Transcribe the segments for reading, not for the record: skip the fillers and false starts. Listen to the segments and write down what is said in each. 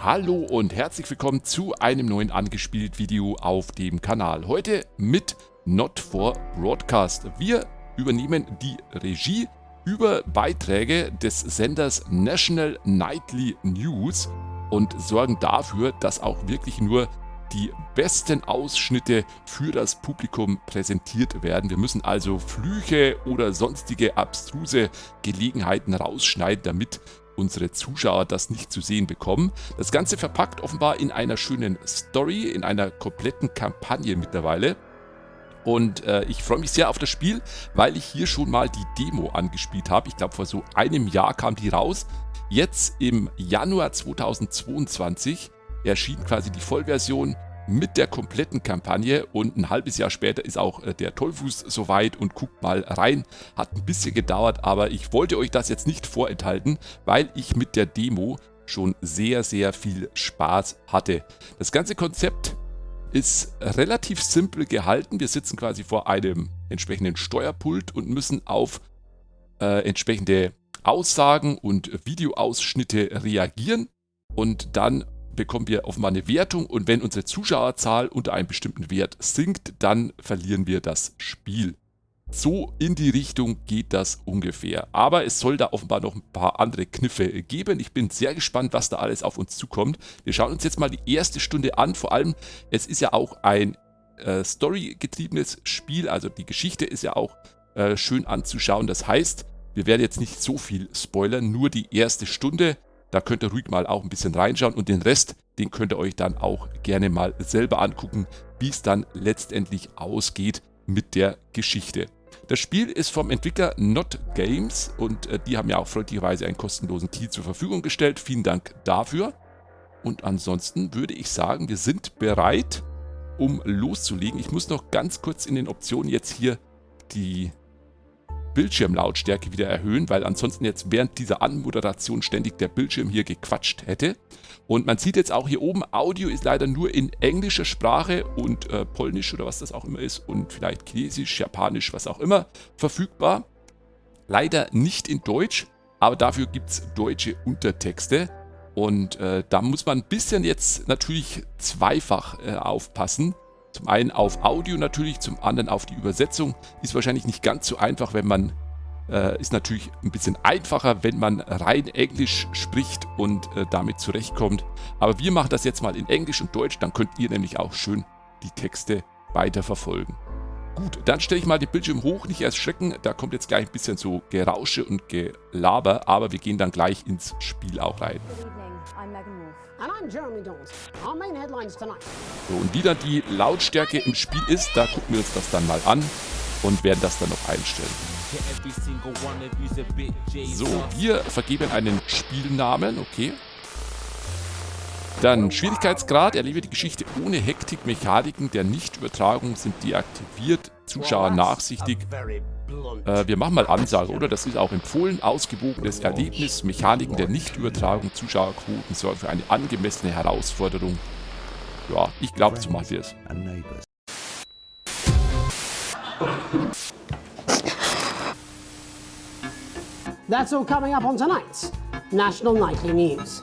Hallo und herzlich willkommen zu einem neuen Angespielt-Video auf dem Kanal. Heute mit Not for Broadcast. Wir übernehmen die Regie über Beiträge des Senders National Nightly News und sorgen dafür, dass auch wirklich nur die besten Ausschnitte für das Publikum präsentiert werden. Wir müssen also Flüche oder sonstige abstruse Gelegenheiten rausschneiden, damit unsere Zuschauer das nicht zu sehen bekommen. Das Ganze verpackt offenbar in einer schönen Story, in einer kompletten Kampagne mittlerweile. Und ich freue mich sehr auf das Spiel, weil ich hier schon mal die Demo angespielt habe. Ich glaube, vor so einem Jahr kam die raus. Jetzt im Januar 2022 erschien quasi die Vollversion mit der kompletten Kampagne und ein halbes Jahr später ist auch der Tolfus soweit und guckt mal rein. Hat ein bisschen gedauert, aber ich wollte euch das jetzt nicht vorenthalten, weil ich mit der Demo schon sehr, sehr viel Spaß hatte. Das ganze Konzept ist relativ simpel gehalten. Wir sitzen quasi vor einem entsprechenden Steuerpult und müssen auf entsprechende Aussagen und Videoausschnitte reagieren und dann bekommen wir offenbar eine Wertung und wenn unsere Zuschauerzahl unter einem bestimmten Wert sinkt, dann verlieren wir das Spiel. So in die Richtung geht das ungefähr. Aber es soll da offenbar noch ein paar andere Kniffe geben. Ich bin sehr gespannt, was da alles auf uns zukommt. Wir schauen uns jetzt mal die erste Stunde an. Vor allem, es ist ja auch ein storygetriebenes Spiel. Also die Geschichte ist ja auch schön anzuschauen. Das heißt, wir werden jetzt nicht so viel spoilern, nur die erste Stunde. Da könnt ihr ruhig mal auch ein bisschen reinschauen und den Rest, den könnt ihr euch dann auch gerne mal selber angucken, wie es dann letztendlich ausgeht mit der Geschichte. Das Spiel ist vom Entwickler NotGames und die haben ja auch freundlicherweise einen kostenlosen Key zur Verfügung gestellt. Vielen Dank dafür. Und ansonsten würde ich sagen, wir sind bereit, um loszulegen. Ich muss noch ganz kurz in den Optionen jetzt hier die Bildschirmlautstärke wieder erhöhen, weil ansonsten jetzt während dieser Anmoderation ständig der Bildschirm hier gequatscht hätte. Und man sieht jetzt auch hier oben, Audio ist leider nur in englischer Sprache und Polnisch oder was das auch immer ist und vielleicht Chinesisch, Japanisch, was auch immer verfügbar. Leider nicht in Deutsch, aber dafür gibt es deutsche Untertexte. Und da muss man ein bisschen jetzt natürlich zweifach aufpassen. Zum einen auf Audio natürlich, zum anderen auf die Übersetzung. Ist wahrscheinlich nicht ganz so einfach, wenn man, ist natürlich ein bisschen einfacher, wenn man rein Englisch spricht und damit zurechtkommt. Aber wir machen das jetzt mal in Englisch und Deutsch, dann könnt ihr nämlich auch schön die Texte weiterverfolgen. Gut, dann stelle ich mal den Bildschirm hoch, nicht erst schrecken, da kommt jetzt gleich ein bisschen so Gerausche und Gelaber, aber wir gehen dann gleich ins Spiel auch rein. So, und wie dann die Lautstärke im Spiel ist, da gucken wir uns das dann mal an und werden das dann noch einstellen. So, wir vergeben einen Spielnamen, okay. Dann Schwierigkeitsgrad, erlebe die Geschichte ohne Hektik, Mechaniken der Nichtübertragung sind deaktiviert, Zuschauer nachsichtig. Wir machen mal Ansage, oder? Das ist auch empfohlen. Ausgewogenes Erlebnis, Mechaniken der Nichtübertragung, Zuschauerquoten sorgen für eine angemessene Herausforderung. Ja, ich glaube, so macht ihr es. That's all coming up on tonight's National Nightly News.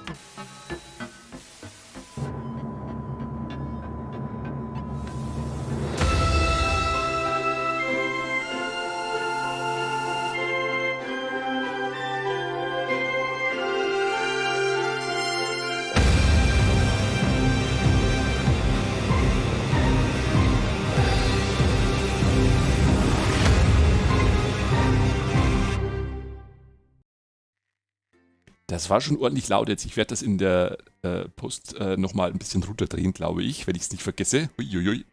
Das war schon ordentlich laut jetzt. Ich werde das in der Post nochmal ein bisschen runterdrehen, glaube ich, wenn ich es nicht vergesse. Uiuiui.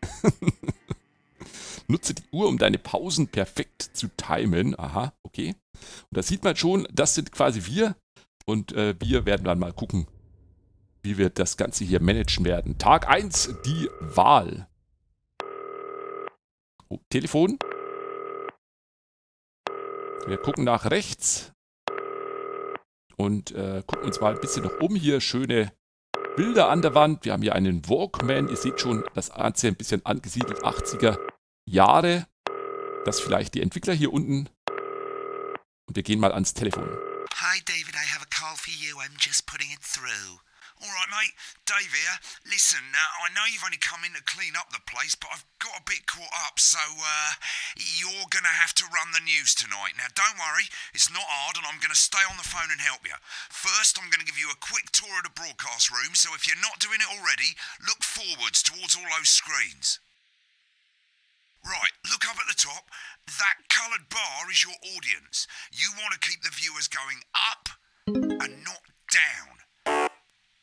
Nutze die Uhr, um deine Pausen perfekt zu timen. Aha, okay. Und da sieht man schon, das sind quasi wir. Und wir werden dann mal gucken, wie wir das Ganze hier managen werden. Tag 1, die Wahl. Oh, Telefon. Wir gucken nach rechts. Und gucken uns mal ein bisschen noch um hier. Schöne Bilder an der Wand. Wir haben hier einen Walkman. Ihr seht schon, das Ganze ein bisschen angesiedelt. 80er Jahre. Das vielleicht die Entwickler hier unten. Und wir gehen mal ans Telefon. Hi David, I have a call for you. I'm just putting it through. All right, mate. Dave here. Listen, I know you've only come in to clean up the place, but I've got a bit caught up, so you're going to have to run the news tonight. Now, don't worry, it's not hard, and I'm going to stay on the phone and help you. First, I'm going to give you a quick tour of the broadcast room, so if you're not doing it already, look forwards towards all those screens. Right, look up at the top. That coloured bar is your audience. You want to keep the viewers going up and not down.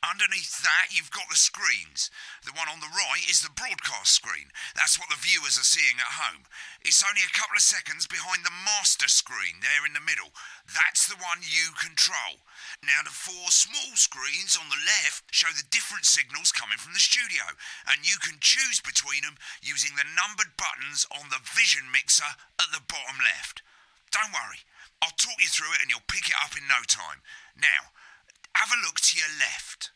Underneath that, you've got the screens. The one on the right is the broadcast screen. That's what the viewers are seeing at home. It's only a couple of seconds behind the master screen there in the middle. That's the one you control. Now, the four small screens on the left show the different signals coming from the studio, and you can choose between them using the numbered buttons on the vision mixer at the bottom left. Don't worry, I'll talk you through it and you'll pick it up in no time. Now, have a look to your left.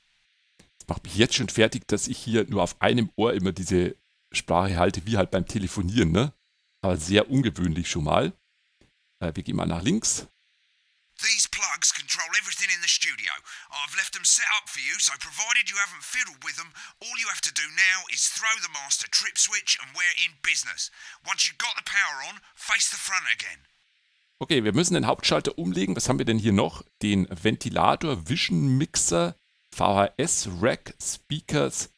Das macht mich jetzt schon fertig, dass ich hier nur auf einem Ohr immer diese Sprache halte, wie halt beim Telefonieren, ne? Aber sehr ungewöhnlich schon mal. Wir gehen mal nach links. These plugs control everything in the studio. I've left them set up for you, so provided you haven't fiddled with them, all you have to do now is throw the master trip switch and we're in business. Once you've got the power on, face the front again. Okay, wir müssen den Hauptschalter umlegen. Was haben wir denn hier noch? Den Ventilator, Vision Mixer, VHS, Rack, Speakers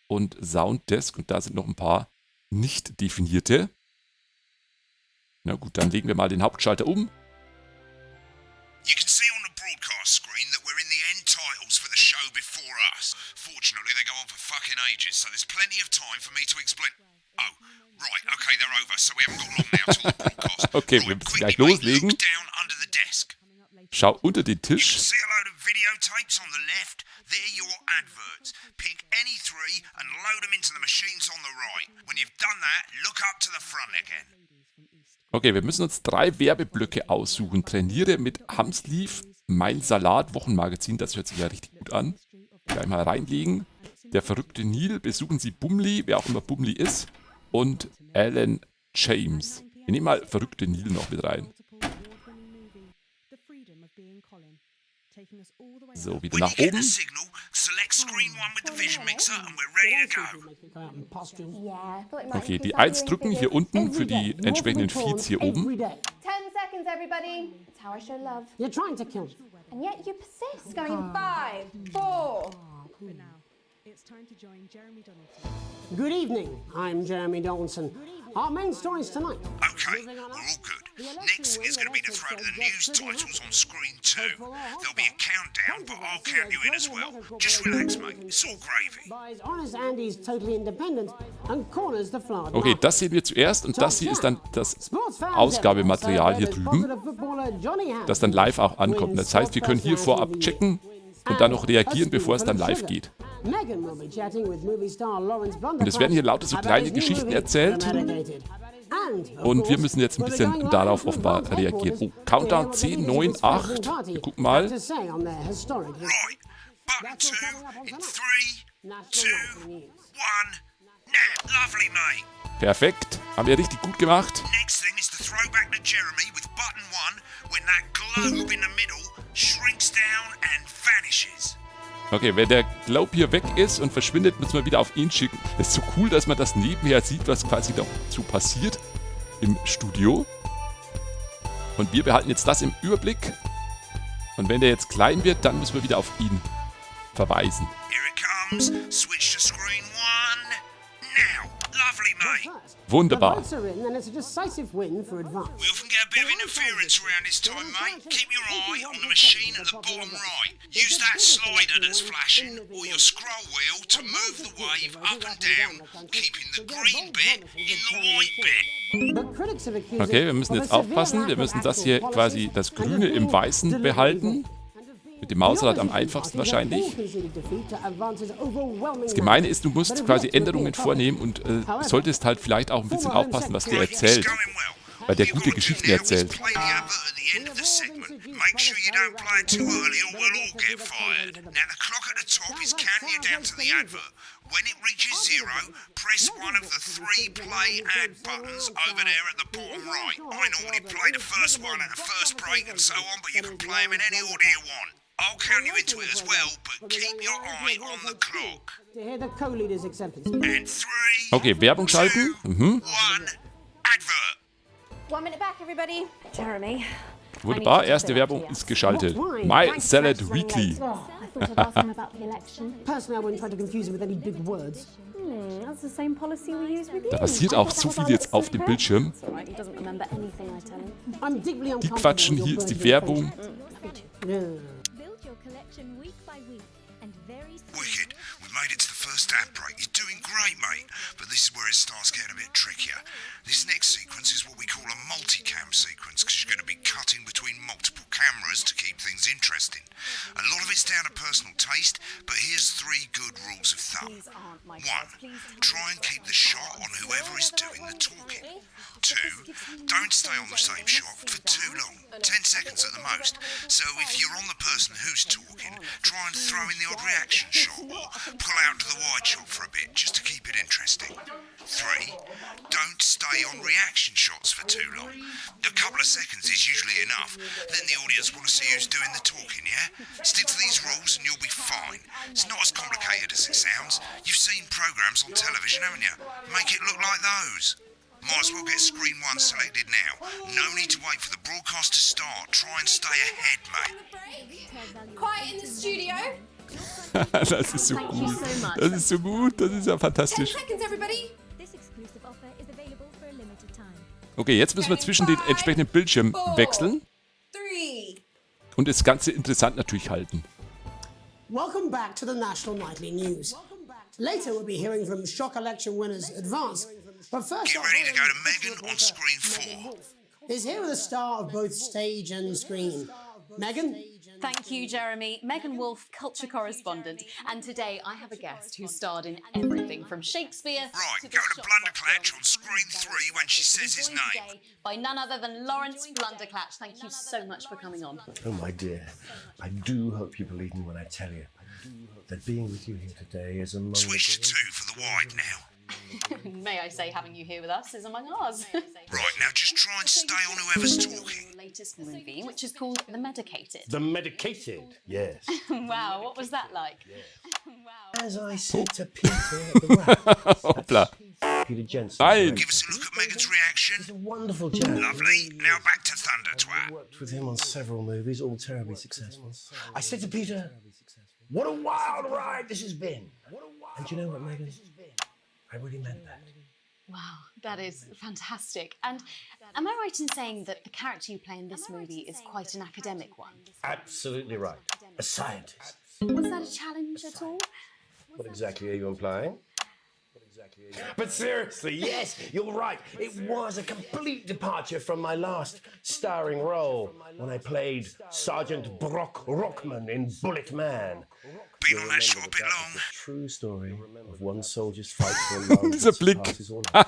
und Sounddesk. Und da sind noch ein paar nicht definierte. Na gut, dann legen wir mal den Hauptschalter um. You can see on the broadcast screen that we're in the end titles for the show before us. Fortunately, they go on for fucking ages, so there's plenty of time for me to explain. Oh, right, okay, they're over, so we haven't got long now till the broadcast. Okay, right, wir müssen quickly, gleich mate, loslegen. look down under the desk. Schau unter den You Tisch. can see a load of videotapes on the left. They're your adverts. Pick any three and load them into the machines on the right. When you've done that, look up to the front again. Okay, wir müssen uns 3 Werbeblöcke aussuchen. Trainiere mit Hamslief, Mein Salat, Wochenmagazin. Das hört sich ja richtig gut an. Gleich mal reinlegen. Der verrückte Neil. Besuchen Sie Bumley, wer auch immer Bumley ist. Und Alan James. Wir nehmen mal verrückte Neil noch mit rein. So, wieder nach When you get the oben. signal, select screen one with the vision mixer and we're ready to go. Okay, die 1 drücken hier unten für die entsprechenden Feeds hier oben. 10 seconds, everybody. It's how I show love. You're trying to kill me. And yet you persist, going in 5, 4. Good evening, I'm Jeremy Donaldson. Our main stories tonight. Okay, we're all good. Next thing is going to be to throw the news titles on screen 2. There'll be a countdown, but I'll count you in as well. Just relax, mate. It's all gravy. Buys Honest Andy's Totally Independent and corners the flower. Okay, das sehen wir zuerst und das hier ist dann das Ausgabematerial hier drüben, das dann live auch ankommt. Das heißt, wir können hier vorab checken und dann noch reagieren, bevor es dann live geht. Und es werden hier lauter so kleine Geschichten erzählt und wir müssen jetzt ein bisschen darauf offenbar reagieren. Oh, Countdown 10, 9, 8. Wir gucken mal. Right, button 2 in 3, 2, 1. Now, lovely, mate. Perfekt. Haben wir richtig gut gemacht. Next thing is to throw back to Jeremy with button 1 when that globe in the middle shrinks down and vanishes. Okay, wenn der Globe hier weg ist und verschwindet, müssen wir wieder auf ihn schicken. Das ist so cool, dass man das nebenher sieht, was quasi dazu passiert im Studio. Und wir behalten jetzt das im Überblick. Und wenn der jetzt klein wird, dann müssen wir wieder auf ihn verweisen. Here it comes. Switch to screen 1. Now, lovely, mate. Wunderbar. We often get a bit of interference around this time, mate. Keep your eye on the machine at the bottom right. Use that slider that's flashing or your scroll wheel to move the wave up and down, keeping the green bit in the white bit. Okay, wir müssen jetzt aufpassen. Wir müssen das hier quasi, das Grüne im Weißen behalten. Mit dem Mausrad am einfachsten wahrscheinlich. Das Gemeine ist, du musst quasi Änderungen vornehmen und solltest halt vielleicht auch ein bisschen aufpassen, was der erzählt. Weil der gute Geschichten erzählt. Make sure you don't play it too early or we'll all get fired. Now the clock at the top is counting you down to the advert. When it reaches 0, press one of the 3 play ad buttons over there at the bottom right. I normally play the first one at the first break and so on, but you can play them in any order you want. I'll count you into it as well, but keep your eye on the clock. To hear the co-leader's acceptance. And 3, Okay, Werbung schalten. 2, 1, advert. 1 minute back, everybody. Jeremy. Wunderbar, erste Werbung ist geschaltet. My Salad Weekly. I thought I'd ask him about the election. Personally, I wouldn't try to confuse him with any big words. That's the same policy we use with you. Da passiert auch so viel jetzt auf dem Bildschirm. That's all right, he doesn't remember anything I tell him. I'm deeply Die uncomfortable quatschen, with your hier ist die burgeoning Werbung. friendship. Yeah. Build your collection week by week and very soon. Wicked. We made it to the first ad break. You're doing great, mate. But this is where it starts getting a bit trickier. This next sequence is what we call a multicam sequence, because you're going to be cutting between multiple cameras to keep things interesting. A lot of it's down to personal taste, but here's 3 good rules of thumb. 1. Try and keep the shot on whoever is doing the talking. 2. Don't stay on the same shot for too long, 10 seconds at the most. So if you're on the person who's talking, try and throw in the odd reaction shot or pull out to the wide shot for a bit just to keep it interesting. 3. Don't stay on reaction shots for too long. A couple of seconds is usually enough. Then the audience want to see who's doing the talking, yeah? Stick to these rules and you'll be fine. It's not as complicated as it sounds. You've seen programs on television, haven't you? Make it look like those. Might as well get screen 1 selected now. No need to wait for the broadcast to start. Try and stay ahead, mate. Quiet in the studio. Das ist so gut. Das ist so gut. Das ist ja 10 fantastisch. seconds, everybody. This exclusive offer is available for a limited time. Okay, jetzt müssen wir zwischen den entsprechenden Bildschirmen wechseln 3. und das Ganze interessant natürlich halten. Welcome back to the National Nightly News. Later, we'll be hearing from shock election winners Advance. But first, Get ready to go to Megan on screen 4. is here with a star of both stage and screen. Megan? Thank you, Jeremy. Megan Wolfe, culture correspondent. And today I have a guest who starred in everything from Shakespeare Right, to go the to Blunderclatch on screen 3 when she says his joined name. today by none other than Lawrence Blunderclatch. Thank you so much for coming on. Oh, my dear, I do hope you believe me when I tell you that being with you here today is among Switch to 2 for the wide now. May I say, having you here with us is among ours. Right, now just try and stay on whoever's talking. Latest movie, which is called The Medicated. The medicated, yes. Wow, what was that like? As I said to Peter at the Hoppla. Peter Jensen. Nein. Give us a look at Megan's reaction. He's a wonderful chap. Lovely. Now back to Thunder I Twat. worked with him on several movies, all terribly successful. I said to Peter, what a wild ride this has been. And you know what, Megan? I really meant that. Wow, that is fantastic. And am I right in saying that the character you play in this movie is quite an academic one? Absolutely right. A scientist. Was that a challenge at all? What exactly are you implying? But seriously, yes, you're right. It was a complete departure from my last starring role when I played Sergeant Brock Rockman in Bullet Man. Been on that show a bit That's long. the true story of one soldier's fight for a love Dieser that Blick. surpasses all else.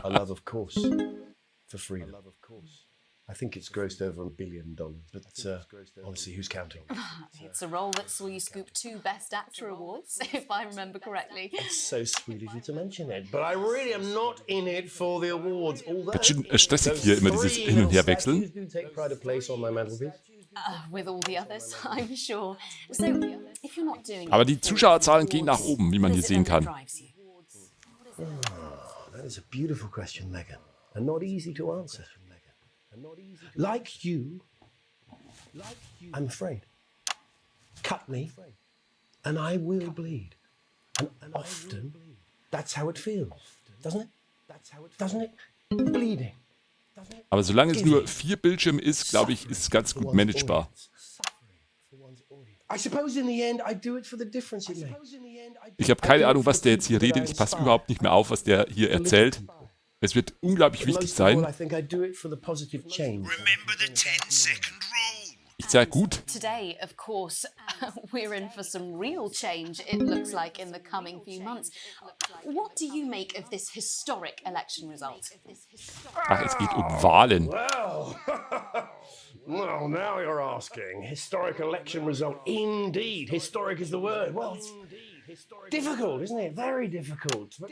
A love, of course, for freedom. I think it's grossed over $1 billion, but honestly, who's counting? It's a role that saw you scoop 2 Best Actor awards, if I remember correctly. It's so sweet of you to mention it, but I really am not in it for the awards. Although Bisschen stressig hier immer dieses three Hin- und little Herwechseln. statues do take pride of place on my mantelpiece. With all the others, I'm sure. So, if you're not doing Aber it die for Zuschauerzahlen gehen awards, nach oben, wie man what hier is it sehen then that kann. drives you? That is a beautiful question, Megan, and not easy to answer. Like you, I'm afraid. Cut me, and I will bleed. And often, that's how it feels, doesn't it? Doesn't it? Bleeding. Aber solange es nur 4 Bildschirme ist, glaube ich, ist es ganz gut managebar. I suppose in the end I do it for the difference it makes. Ich habe keine Ahnung, was der jetzt hier redet. Ich passe überhaupt nicht mehr auf, was der hier erzählt. Es wird unglaublich wichtig Most of all, sein. I think I do it for the positive change. Remember the 10-second rule. Ich sage gut. Today, of course, we're in for some real change, it looks like, in the coming few months. What do you make of this historic election result? Ach, es geht Wahlen. Well, well, now you're asking. Historic election result. Indeed, historic is the word. Well, it's difficult, isn't it? Very difficult. But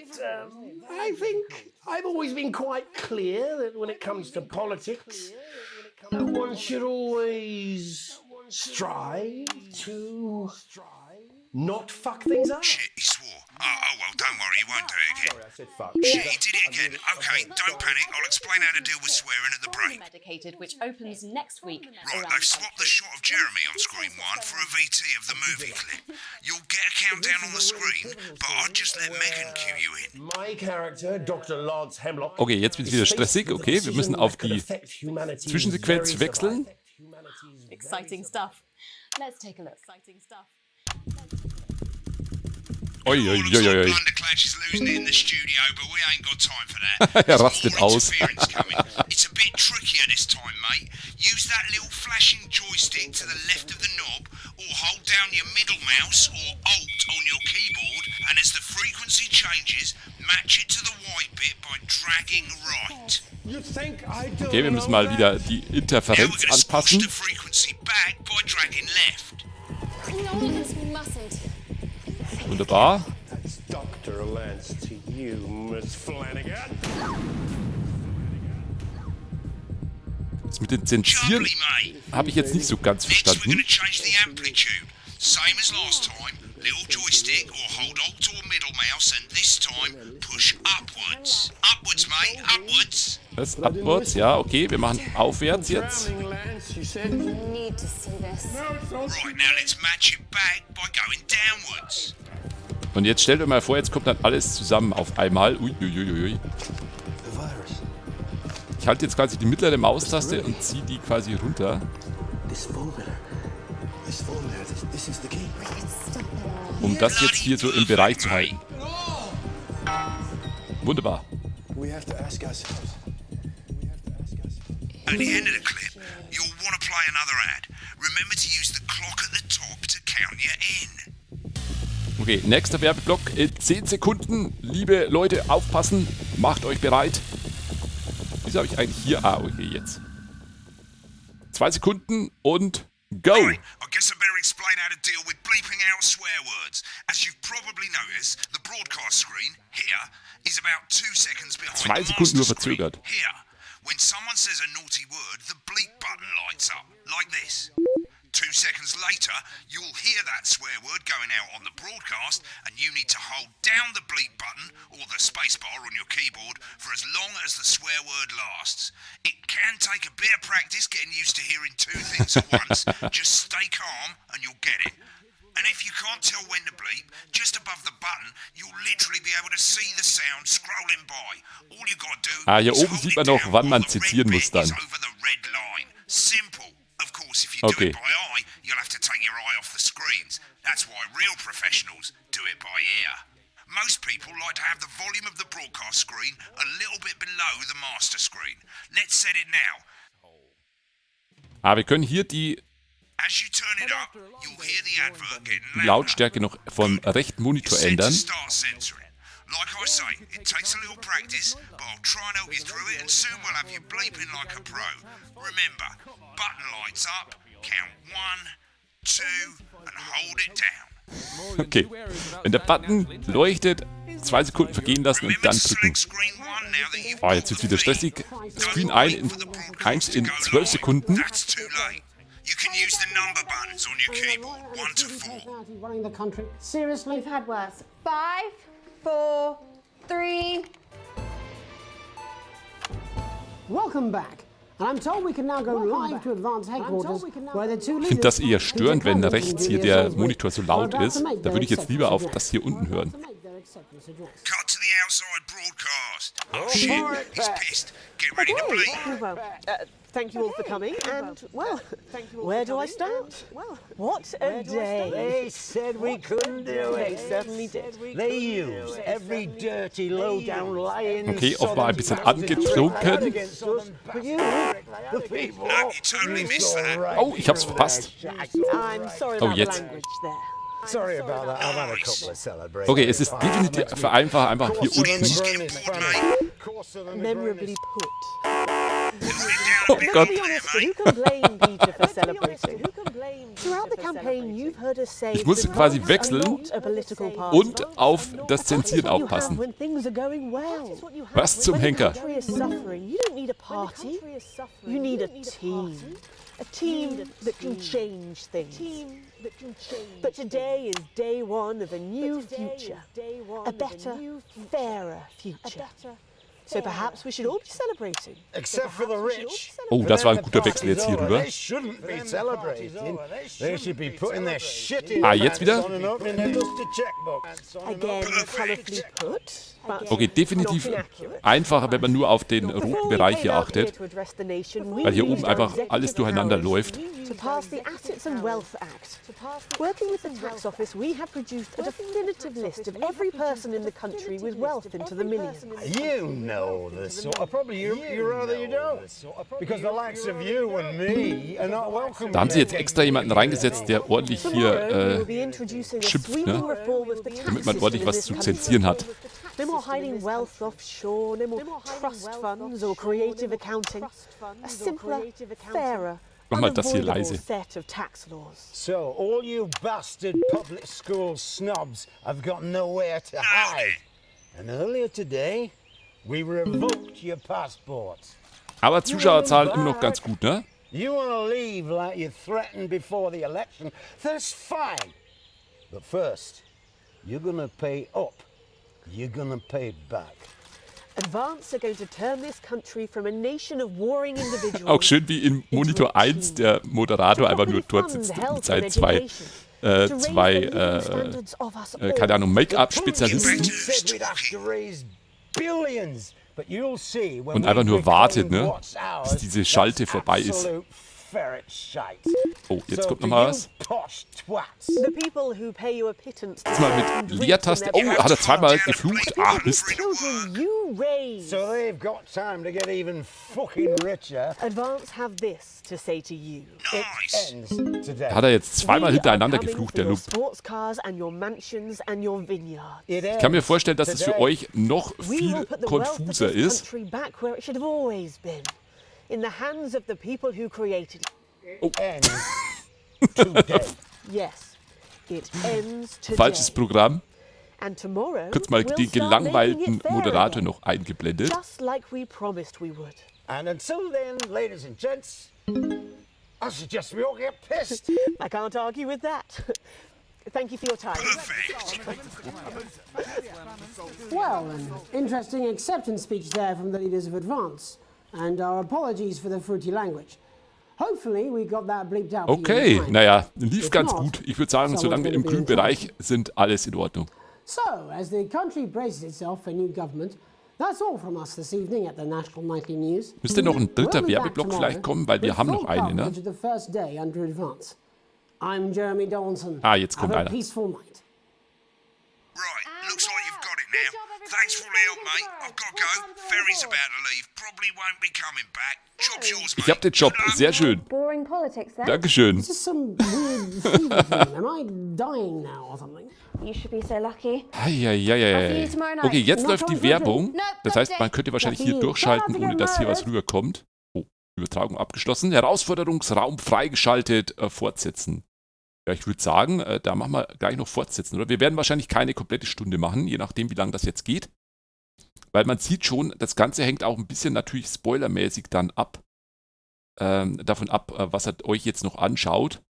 I think I've always been quite clear that when it comes to politics, one should always strive to not fuck things up. Shit, he swore. Oh, well, don't worry, he won't do it again. Sorry, I said fuck. Shit, he did it again. Okay, don't panic. I'll explain how to deal with swearing at the break. Medicated, which opens next week. Right, they've swapped the shot of Jeremy on screen 1 for a VT of the movie clip. You'll get a countdown on the screen, but I'd just let Megan cue you in. My character, Dr. Lance Hemlock. Okay, jetzt wird es wieder stressig. Okay, wir müssen auf die Zwischensequenz wechseln. Exciting stuff. Let's take a look. Exciting stuff. Oi, oi, oi, oi. Blunderclatch is losing it in the studio, but we ain't got time for that. Er rastet aus. It's a bit trickier this time, mate. Use that little flashing joystick to the left of the knob, or hold down your middle mouse or Alt on your keyboard, and as the frequency changes, match it to the white bit by dragging right. Okay, wir müssen mal wieder die Now we're Interferenz going to switch anpassen. the frequency back by dragging left. No, this mustn't. Wunderbar. That's Dr. Lance to you, Miss Flanagan. Das mit den Zensieren Jubbly, mate. habe ich jetzt nicht so ganz Next, we're going verstanden. to change the amplitude. Same as last time. Little joystick or hold Alt or middle mouse, and this time push upwards. Upwards, mate. Upwards. Das ist abwärts, ja, okay, wir machen aufwärts jetzt. Lance, you said. Need to see this. Right, now let's match it back by going downwards. Und jetzt stellt euch mal vor, jetzt kommt dann alles zusammen auf einmal. Uiuiuiui. The virus. Ich halte jetzt quasi die mittlere Maustaste und ziehe die quasi runter, This formula, this is the key. um das jetzt hier so im Bereich zu halten. Wunderbar. We have to ask ourselves. At the end of the clip, you'll want to play another ad. Remember to use the clock at the top to count you in. Okay, nächster Werbeblock in 10 Sekunden. Liebe Leute, aufpassen, macht euch bereit. Wieso habe ich eigentlich hier? Ah, okay, jetzt. 2 Sekunden und go! Right, I guess I better explain how to deal with bleeping out swear words. As you've probably noticed, the broadcast screen, here, is about 2 seconds behind 2 the Sekunden nur master screen, verzögert. here. When someone says a naughty word, the bleep button lights up, like this. 2 seconds later, you'll hear that swear word going out on the broadcast, and you need to hold down the bleep button or the spacebar on your keyboard for as long as the swear word lasts. It can take a bit of practice getting used to hearing 2 things at once. Just stay calm and you'll get it. And if you can't tell when to bleep, just above the button, you'll literally be able to see the sound scrolling by. All you gotta do Hier is oben hold sieht it man noch, down wann man while the red zensieren muss bit dann. is over the red line. Simple. Of course, if you Okay. do it by eye, you'll have to take your eye off the screens. That's why real professionals do it by ear. Most people like to have the volume of the broadcast screen a little bit below the master screen. Let's set it now. Wir können hier die As you turn it up, you'll hear the advert getting louder. Lautstärke noch vom rechten Monitor It's set to ändern. start censoring. Like I say, it takes a little practice, but I'll try and help you through it, and soon we'll have you bleeping like a pro. Remember, button lights up, count 1, 2, and hold it down. Okay, wenn der Button leuchtet, 2 Sekunden vergehen lassen und Remember dann to drücken. select screen 1 now that you've Jetzt wird wieder stressig. Screen 1 in 12 live. Sekunden. That's too late. You can use the number buttons on your keyboard, 1 to 4. Running the country. Seriously? We've had worse. 5, 4, 3. Welcome back. And I'm told we can now go live to advanced headquarters where the two Ich finde das eher störend, wenn rechts hier der Monitor so laut ist. Da würde ich jetzt lieber auf das hier unten hören. Cut to the outside broadcast. Oh shit, he's pissed. Get ready to bleep. Well, thank you all for coming, and, well, where do I start? What a day. They said we couldn't do They it. certainly did. They used every dirty, low-down, lying Okay, offenbar ein bisschen southern angetrunken. against us. But you, the people, No, you totally missed that. Oh, ich hab's verpasst. I'm sorry about the jetzt. language there. Sorry about that. I've had a couple of celebrations. Okay, es ist definitiv vereinfacht einfach hier unten. Skip board, mate. Memorably put. Hold it down Oh Let's Gott. be honest, who can blame Peter for celebrating? Throughout the campaign, you've heard us say Ich muss that quasi Advance wechseln are not a political party. und auf das That is Zensieren what you have aufpassen. when things are going well. Was zum When the Henker? country is suffering, you don't need a party. You need a team. A team that can change things. But today is day one of a new future. A better, fairer future. So perhaps we should all be celebrating. Except for the rich. Oh, das war ein guter Wechsel jetzt hier rüber. They shouldn't be celebrating. They should be putting their shit in Ah, jetzt wieder? on and opening their lusty checkbook. Again, colourfully put. But Okay, definitiv not inaccurate. einfacher, wenn man nur auf den roten Before we Bereich came hier out here achtet, to address the nation, we weil hier used oben our einfach executive alles durcheinander powers läuft. to pass the Assets and Wealth Act. Working with the tax office, we have produced a definitive list of every person in the country with wealth into the millions. You know this sort of probably you rather you don't. Because the likes of you and me are not welcome. Da haben sie jetzt extra jemanden reingesetzt, der ordentlich Tomorrow, we will hier be introducing a schimpft, sweeping ne? reform of the tax Damit man system ordentlich in was this zu country. zensieren hat. No more hiding wealth offshore, no more trust funds or creative accounting. A simpler, fairer, Mach mal das hier unavoidable leise. set of tax laws. So all you bastard public school snobs have got nowhere to hide. And earlier today, we revoked your passports. Aber Zuschauerzahlen immer noch ganz gut, ne? You want to leave like you threatened before the election? That's fine. But first, you're gonna pay up. You're gonna pay back. Advance are going to turn this country from a nation of warring individuals. Auch schön, wie in Monitor 1 der Moderator einfach nur dort sitzt mit seinen keine Ahnung, Make-up-Spezialisten Said we'd have to raise billions, but you'll see when und we einfach nur wartet, reclaim ne, what's ours, bis diese Schalte that's vorbei ist. absolute ferret shite. Oh, jetzt So kommt to noch mal you was. posh twats, The people who pay you a pittance to Mal mit Leertaste. Oh, hat er zweimal geflucht. Ah, Mist. children you raise. so they've got time to get even fucking richer. Advance have this to say to you. It ends today. Hat er jetzt zweimal We hintereinander are coming geflucht, for der your Lump. sports cars and your mansions and your vineyards. It Ich kann mir vorstellen, dass es für today. euch noch We viel will put the wealth of konfuser this ist. country back where it should have always been. In the hands of the people who created it. Ends today. Yes, it ends today. Falsches Programm. And tomorrow Kurz mal we'll den start making gelangweilten it fair Moderator again, noch eingeblendet. just like we promised we would. And until then, ladies and gents, I suggest we all get pissed. I can't argue with that. Thank you for your time. Well, an interesting acceptance speech there from the leaders of Advance. And our apologies for the fruity language. Hopefully we got that bleeped out for you Okay, in time. naja, lief If ganz not, gut. Ich würde sagen, solange wir im someone's grünen gonna be in Bereich sind, alles in Ordnung. So, as the country braces itself for new government, that's all from us this evening at the National Nightly News. Müsste noch ein dritter We'll be back Werbeblock tomorrow vielleicht kommen, weil wir with haben full noch eine, ne? coverage of the first day under Advance. I'm Jeremy Donaldson. Ah, jetzt kommt Have a einer. peaceful night. Right, looks like you've got it now. Thanks for all the help, mate. I've got to go. Ferry's about to leave. Probably won't be coming back. Job's yours, mate. Ich hab den Job. Good luck. Sehr schön. Boring politics then. Dankeschön. Is this some weird fever dream? Am I dying now or something? You should be so lucky. Eieieiei. Okay, jetzt läuft die Werbung. Das heißt, man könnte wahrscheinlich hier durchschalten, ohne dass hier was rüberkommt. Oh, Übertragung abgeschlossen. Herausforderungsraum freigeschaltet. Fortsetzen. Ja, ich würde sagen, da machen wir gleich noch fortsetzen, oder? Wir werden wahrscheinlich keine komplette Stunde machen, je nachdem, wie lange das jetzt geht. Weil man sieht schon, das Ganze hängt auch ein bisschen natürlich spoilermäßig dann ab. Davon ab, was er euch jetzt noch anschaut.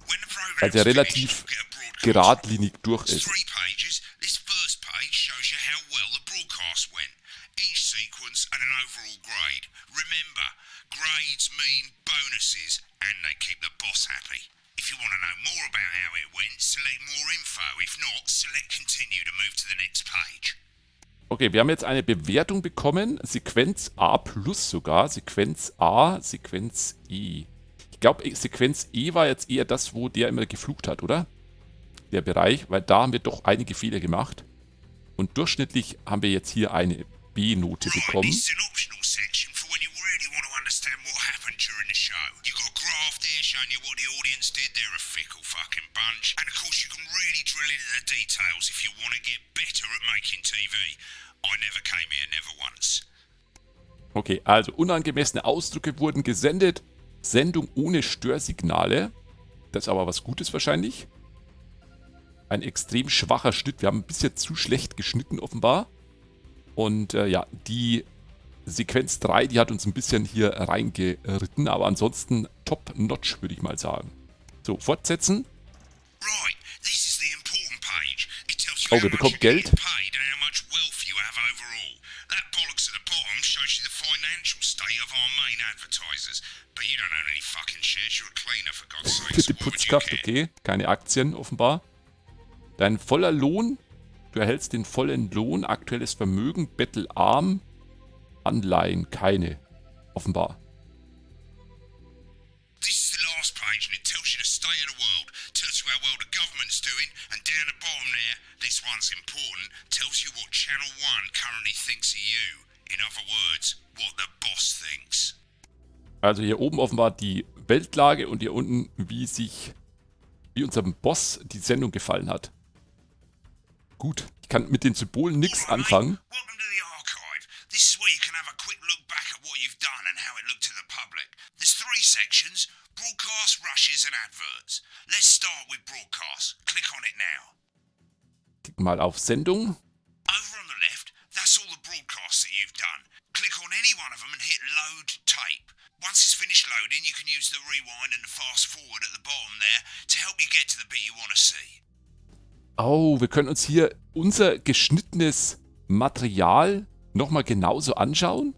When the program's Weil der finished, relativ you'll get a broadcast. geradlinig durch It's ist. 3 pages. This first page shows you how well the broadcast went. Each sequence and an overall grade. Remember, grades mean bonuses and they keep the boss happy. If you want to know more about how it went, select more info. If not, select continue to move to the next page. Okay, wir haben jetzt eine Bewertung bekommen. Sequenz A plus sogar. Sequenz A, Sequenz E. Ich glaube, Sequenz E war jetzt eher das, wo der immer geflucht hat, oder? Der Bereich, weil da haben wir doch einige Fehler gemacht. Und durchschnittlich haben wir jetzt hier eine B-Note Right, bekommen. this is an optional section for when you really want to understand what happened during the show. You got a graph there showing you what the audience did. They're a fickle fucking bunch. And of course, you can really drill into the details if you want to get better at making TV. I never came here, never once. Okay, also unangemessene Ausdrücke wurden gesendet. Sendung ohne Störsignale. Das ist aber was Gutes wahrscheinlich. Ein extrem schwacher Schnitt. Wir haben ein bisschen zu schlecht geschnitten offenbar. Und ja, die Sequenz 3, die hat uns ein bisschen hier reingeritten. Aber ansonsten top-notch, würde ich mal sagen. So, fortsetzen. Right, this is the important page. It tells you Oh, how wir much bekommen you're Geld. getting paid and how much wealth you have overall. That bollocks at the bottom shows you the financial state of our main advertisers. But you don't own any fucking shares. You're a cleaner, for God's Für sakes. die Why would you Putzkraft, care? okay. Keine Aktien offenbar. Dein voller Lohn. Du erhältst den vollen Lohn. Aktuelles Vermögen. Bettelarm. Anleihen. Keine. Offenbar. This is the last page and it tells you the state of the world. Tells you how well the government's doing. And down the bottom there, this one's important, tells you what Channel 1 currently thinks of you. In other words, what the boss thinks. Also hier oben offenbar die Weltlage und hier unten, wie unserem Boss die Sendung gefallen hat. Gut, ich kann mit den Symbolen nichts anfangen. Welcome to the archive. This is where you can have a quick look back at what you've done and how it looked to the public. There's 3 sections: broadcast, rushes and adverts. Let's start with broadcast. Click on it now. Klick mal auf Sendung. Over on the left, that's all the broadcasts that you've done. Click on any one of them and hit load tape. Once it's finished loading, you can use the rewind and the fast forward at the bottom there to help you get to the bit you want to see. Oh, wir können uns hier unser geschnittenes Material nochmal genauso anschauen.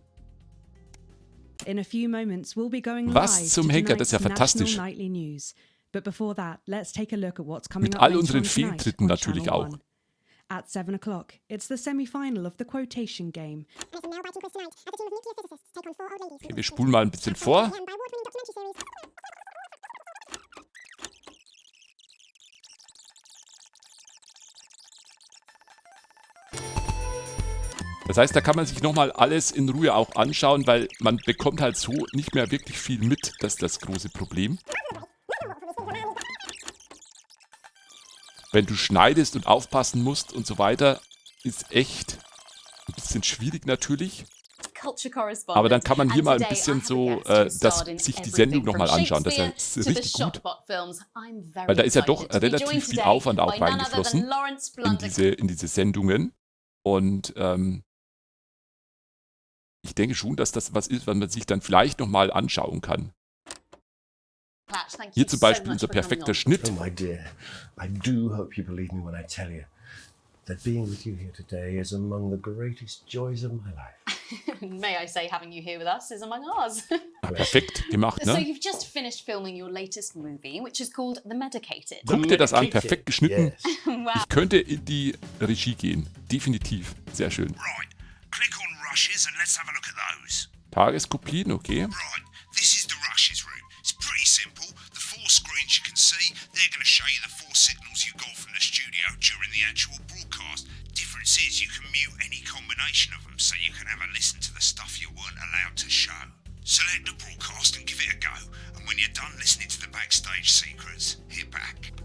In a few moments we'll be going Was live zum to Henker, das ist ja tonight's fantastisch. National Nightly News. But before that, let's take a look at what's coming Mit up all later unseren on tonight Fehltritten on natürlich Channel auch. 1. At 7 o'clock, it's the semi-final of the quotation game. Okay, wir spulen mal ein bisschen vor. Das heißt, da kann man sich nochmal alles in Ruhe auch anschauen, weil man bekommt halt so nicht mehr wirklich viel mit. Das ist das große Problem. Wenn du schneidest und aufpassen musst und so weiter, ist echt ein bisschen schwierig natürlich. Aber dann kann man hier mal ein bisschen so sich die Sendung nochmal anschauen. Das ist richtig gut. Weil da ist ja doch relativ viel Aufwand auch reingeflossen in diese Sendungen. Und ich denke schon, dass das was ist, was man sich dann vielleicht nochmal anschauen kann. Hier zum Beispiel unser perfekter Schnitt. Oh, my dear, I do hope you believe me when I tell you that being with you here today is among the greatest joys of my life. May I say, having you here with us is among ours. Perfekt gemacht, So ne? you've just finished filming your latest movie, which is called The Medicated. Guck dir das an, perfekt geschnitten. Yes. Wow. Ich könnte in die Regie gehen. Definitiv. Sehr schön. Right, click on rushes and let's have a look at those. Tageskopien, okay. Right, this is the rushes room. It's pretty simple. The 4 screens you can see, they're going to show you the 4 signals you got from the studio during the actual broadcast. Difference is you can mute any combination of them, so you can have a listen to the stuff you weren't allowed to show. Select the broadcast and give it a go, and when you're done listening to the backstage secrets, hit back.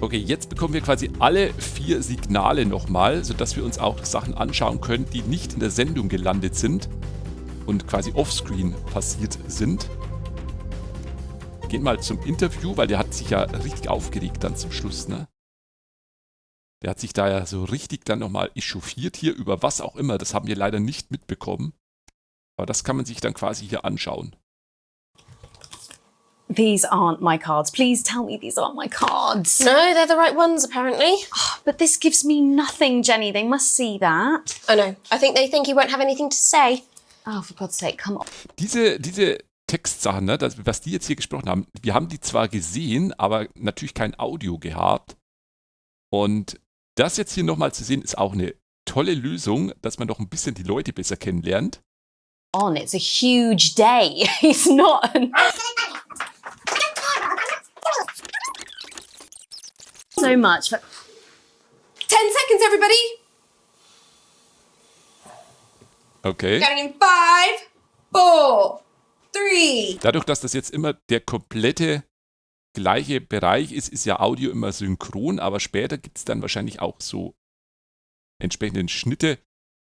Okay, jetzt bekommen wir quasi alle 4 Signale nochmal, sodass wir uns auch Sachen anschauen können, die nicht in der Sendung gelandet sind und quasi offscreen passiert sind. Gehen mal zum Interview, weil der hat sich ja richtig aufgeregt dann zum Schluss, ne? Der hat sich da ja so richtig dann nochmal echauffiert hier über was auch immer. Das haben wir leider nicht mitbekommen. Aber das kann man sich dann quasi hier anschauen. These aren't my cards. Please tell me these aren't my cards. No, they're the right ones, apparently. But this gives me nothing, Jenny. They must see that. Oh no, I think they think you won't have anything to say. Oh, for God's sake, come on. Diese Textsachen, ne, was die jetzt hier gesprochen haben, wir haben die zwar gesehen, aber natürlich kein Audio gehabt. Und das jetzt hier nochmal zu sehen, ist auch eine tolle Lösung, dass man doch ein bisschen die Leute besser kennenlernt. It's a huge day. He's not so much. 10 seconds, everybody. Okay. Going in 5, 4, 3. Dadurch, dass das jetzt immer der komplette gleiche Bereich ist, ist ja Audio immer synchron, aber später gibt es dann wahrscheinlich auch so entsprechenden Schnitte,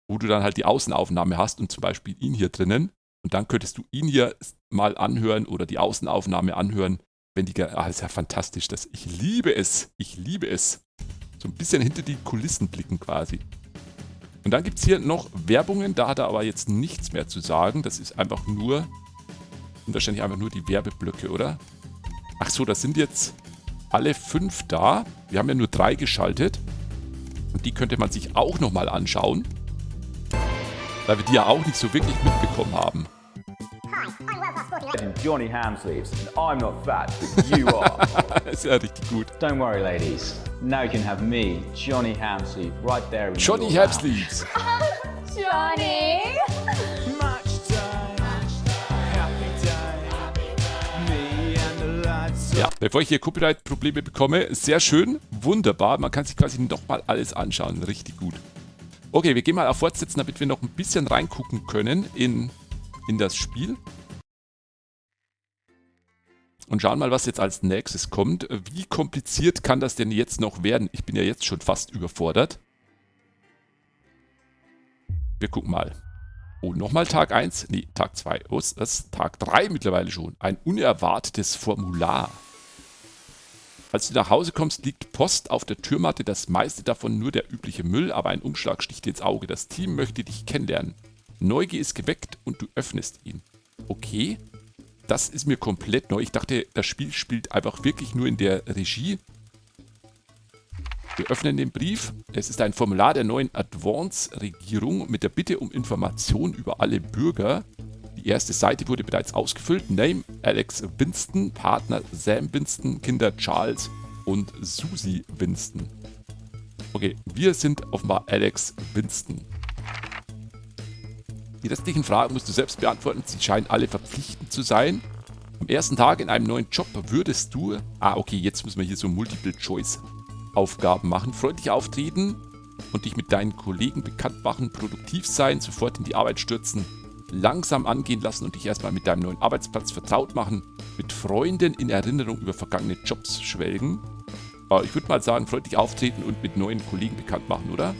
wo du dann halt die Außenaufnahme hast und zum Beispiel ihn hier drinnen. Und dann könntest du ihn hier mal anhören oder die Außenaufnahme anhören, wenn die... das ist ja fantastisch. Ich liebe es. Ich liebe es. So ein bisschen hinter die Kulissen blicken quasi. Und dann gibt es hier noch Werbungen. Da hat er aber jetzt nichts mehr zu sagen. Das ist einfach nur... sind wahrscheinlich einfach nur die Werbeblöcke, oder? Ach so, das sind jetzt alle 5 da. Wir haben ja nur 3 geschaltet. Und die könnte man sich auch nochmal anschauen. Weil wir die ja auch nicht so wirklich mitbekommen haben. Johnny Hamsleeves, and I'm not fat, but you are. Das ist ja richtig gut. Don't worry, ladies. Now you can have me, Johnny Hamsleeve, right there in Johnny your Hamsleeves. Johnny! Ja, bevor ich hier Copyright-Probleme bekomme, sehr schön, wunderbar. Man kann sich quasi nochmal alles anschauen, richtig gut. Okay, wir gehen mal auf Fortsetzen, damit wir noch ein bisschen reingucken können in das Spiel. Und schauen mal, was jetzt als nächstes kommt. Wie kompliziert kann das denn jetzt noch werden? Ich bin ja jetzt schon fast überfordert. Wir gucken mal. Oh, nochmal Tag 1? Nee, Tag 2. Oh, das ist Tag 3 mittlerweile schon. Ein unerwartetes Formular. Als du nach Hause kommst, liegt Post auf der Türmatte. Das meiste davon nur der übliche Müll, aber ein Umschlag sticht dir ins Auge. Das Team möchte dich kennenlernen. Neugier ist geweckt und du öffnest ihn. Okay. Das ist mir komplett neu. Ich dachte, das Spiel spielt einfach wirklich nur in der Regie. Wir öffnen den Brief. Es ist ein Formular der neuen Advance-Regierung mit der Bitte um Informationen über alle Bürger. Die erste Seite wurde bereits ausgefüllt. Name Alex Winston, Partner Sam Winston, Kinder Charles und Susie Winston. Okay, wir sind offenbar Alex Winston. Die restlichen Fragen musst du selbst beantworten. Sie scheinen alle verpflichtend zu sein. Am ersten Tag in einem neuen Job würdest du... okay, jetzt müssen wir hier so Multiple-Choice-Aufgaben machen. Freundlich auftreten und dich mit deinen Kollegen bekannt machen. Produktiv sein, sofort in die Arbeit stürzen. Langsam angehen lassen und dich erstmal mit deinem neuen Arbeitsplatz vertraut machen. Mit Freunden in Erinnerung über vergangene Jobs schwelgen. Ich würde mal sagen, freundlich auftreten und mit neuen Kollegen bekannt machen, oder?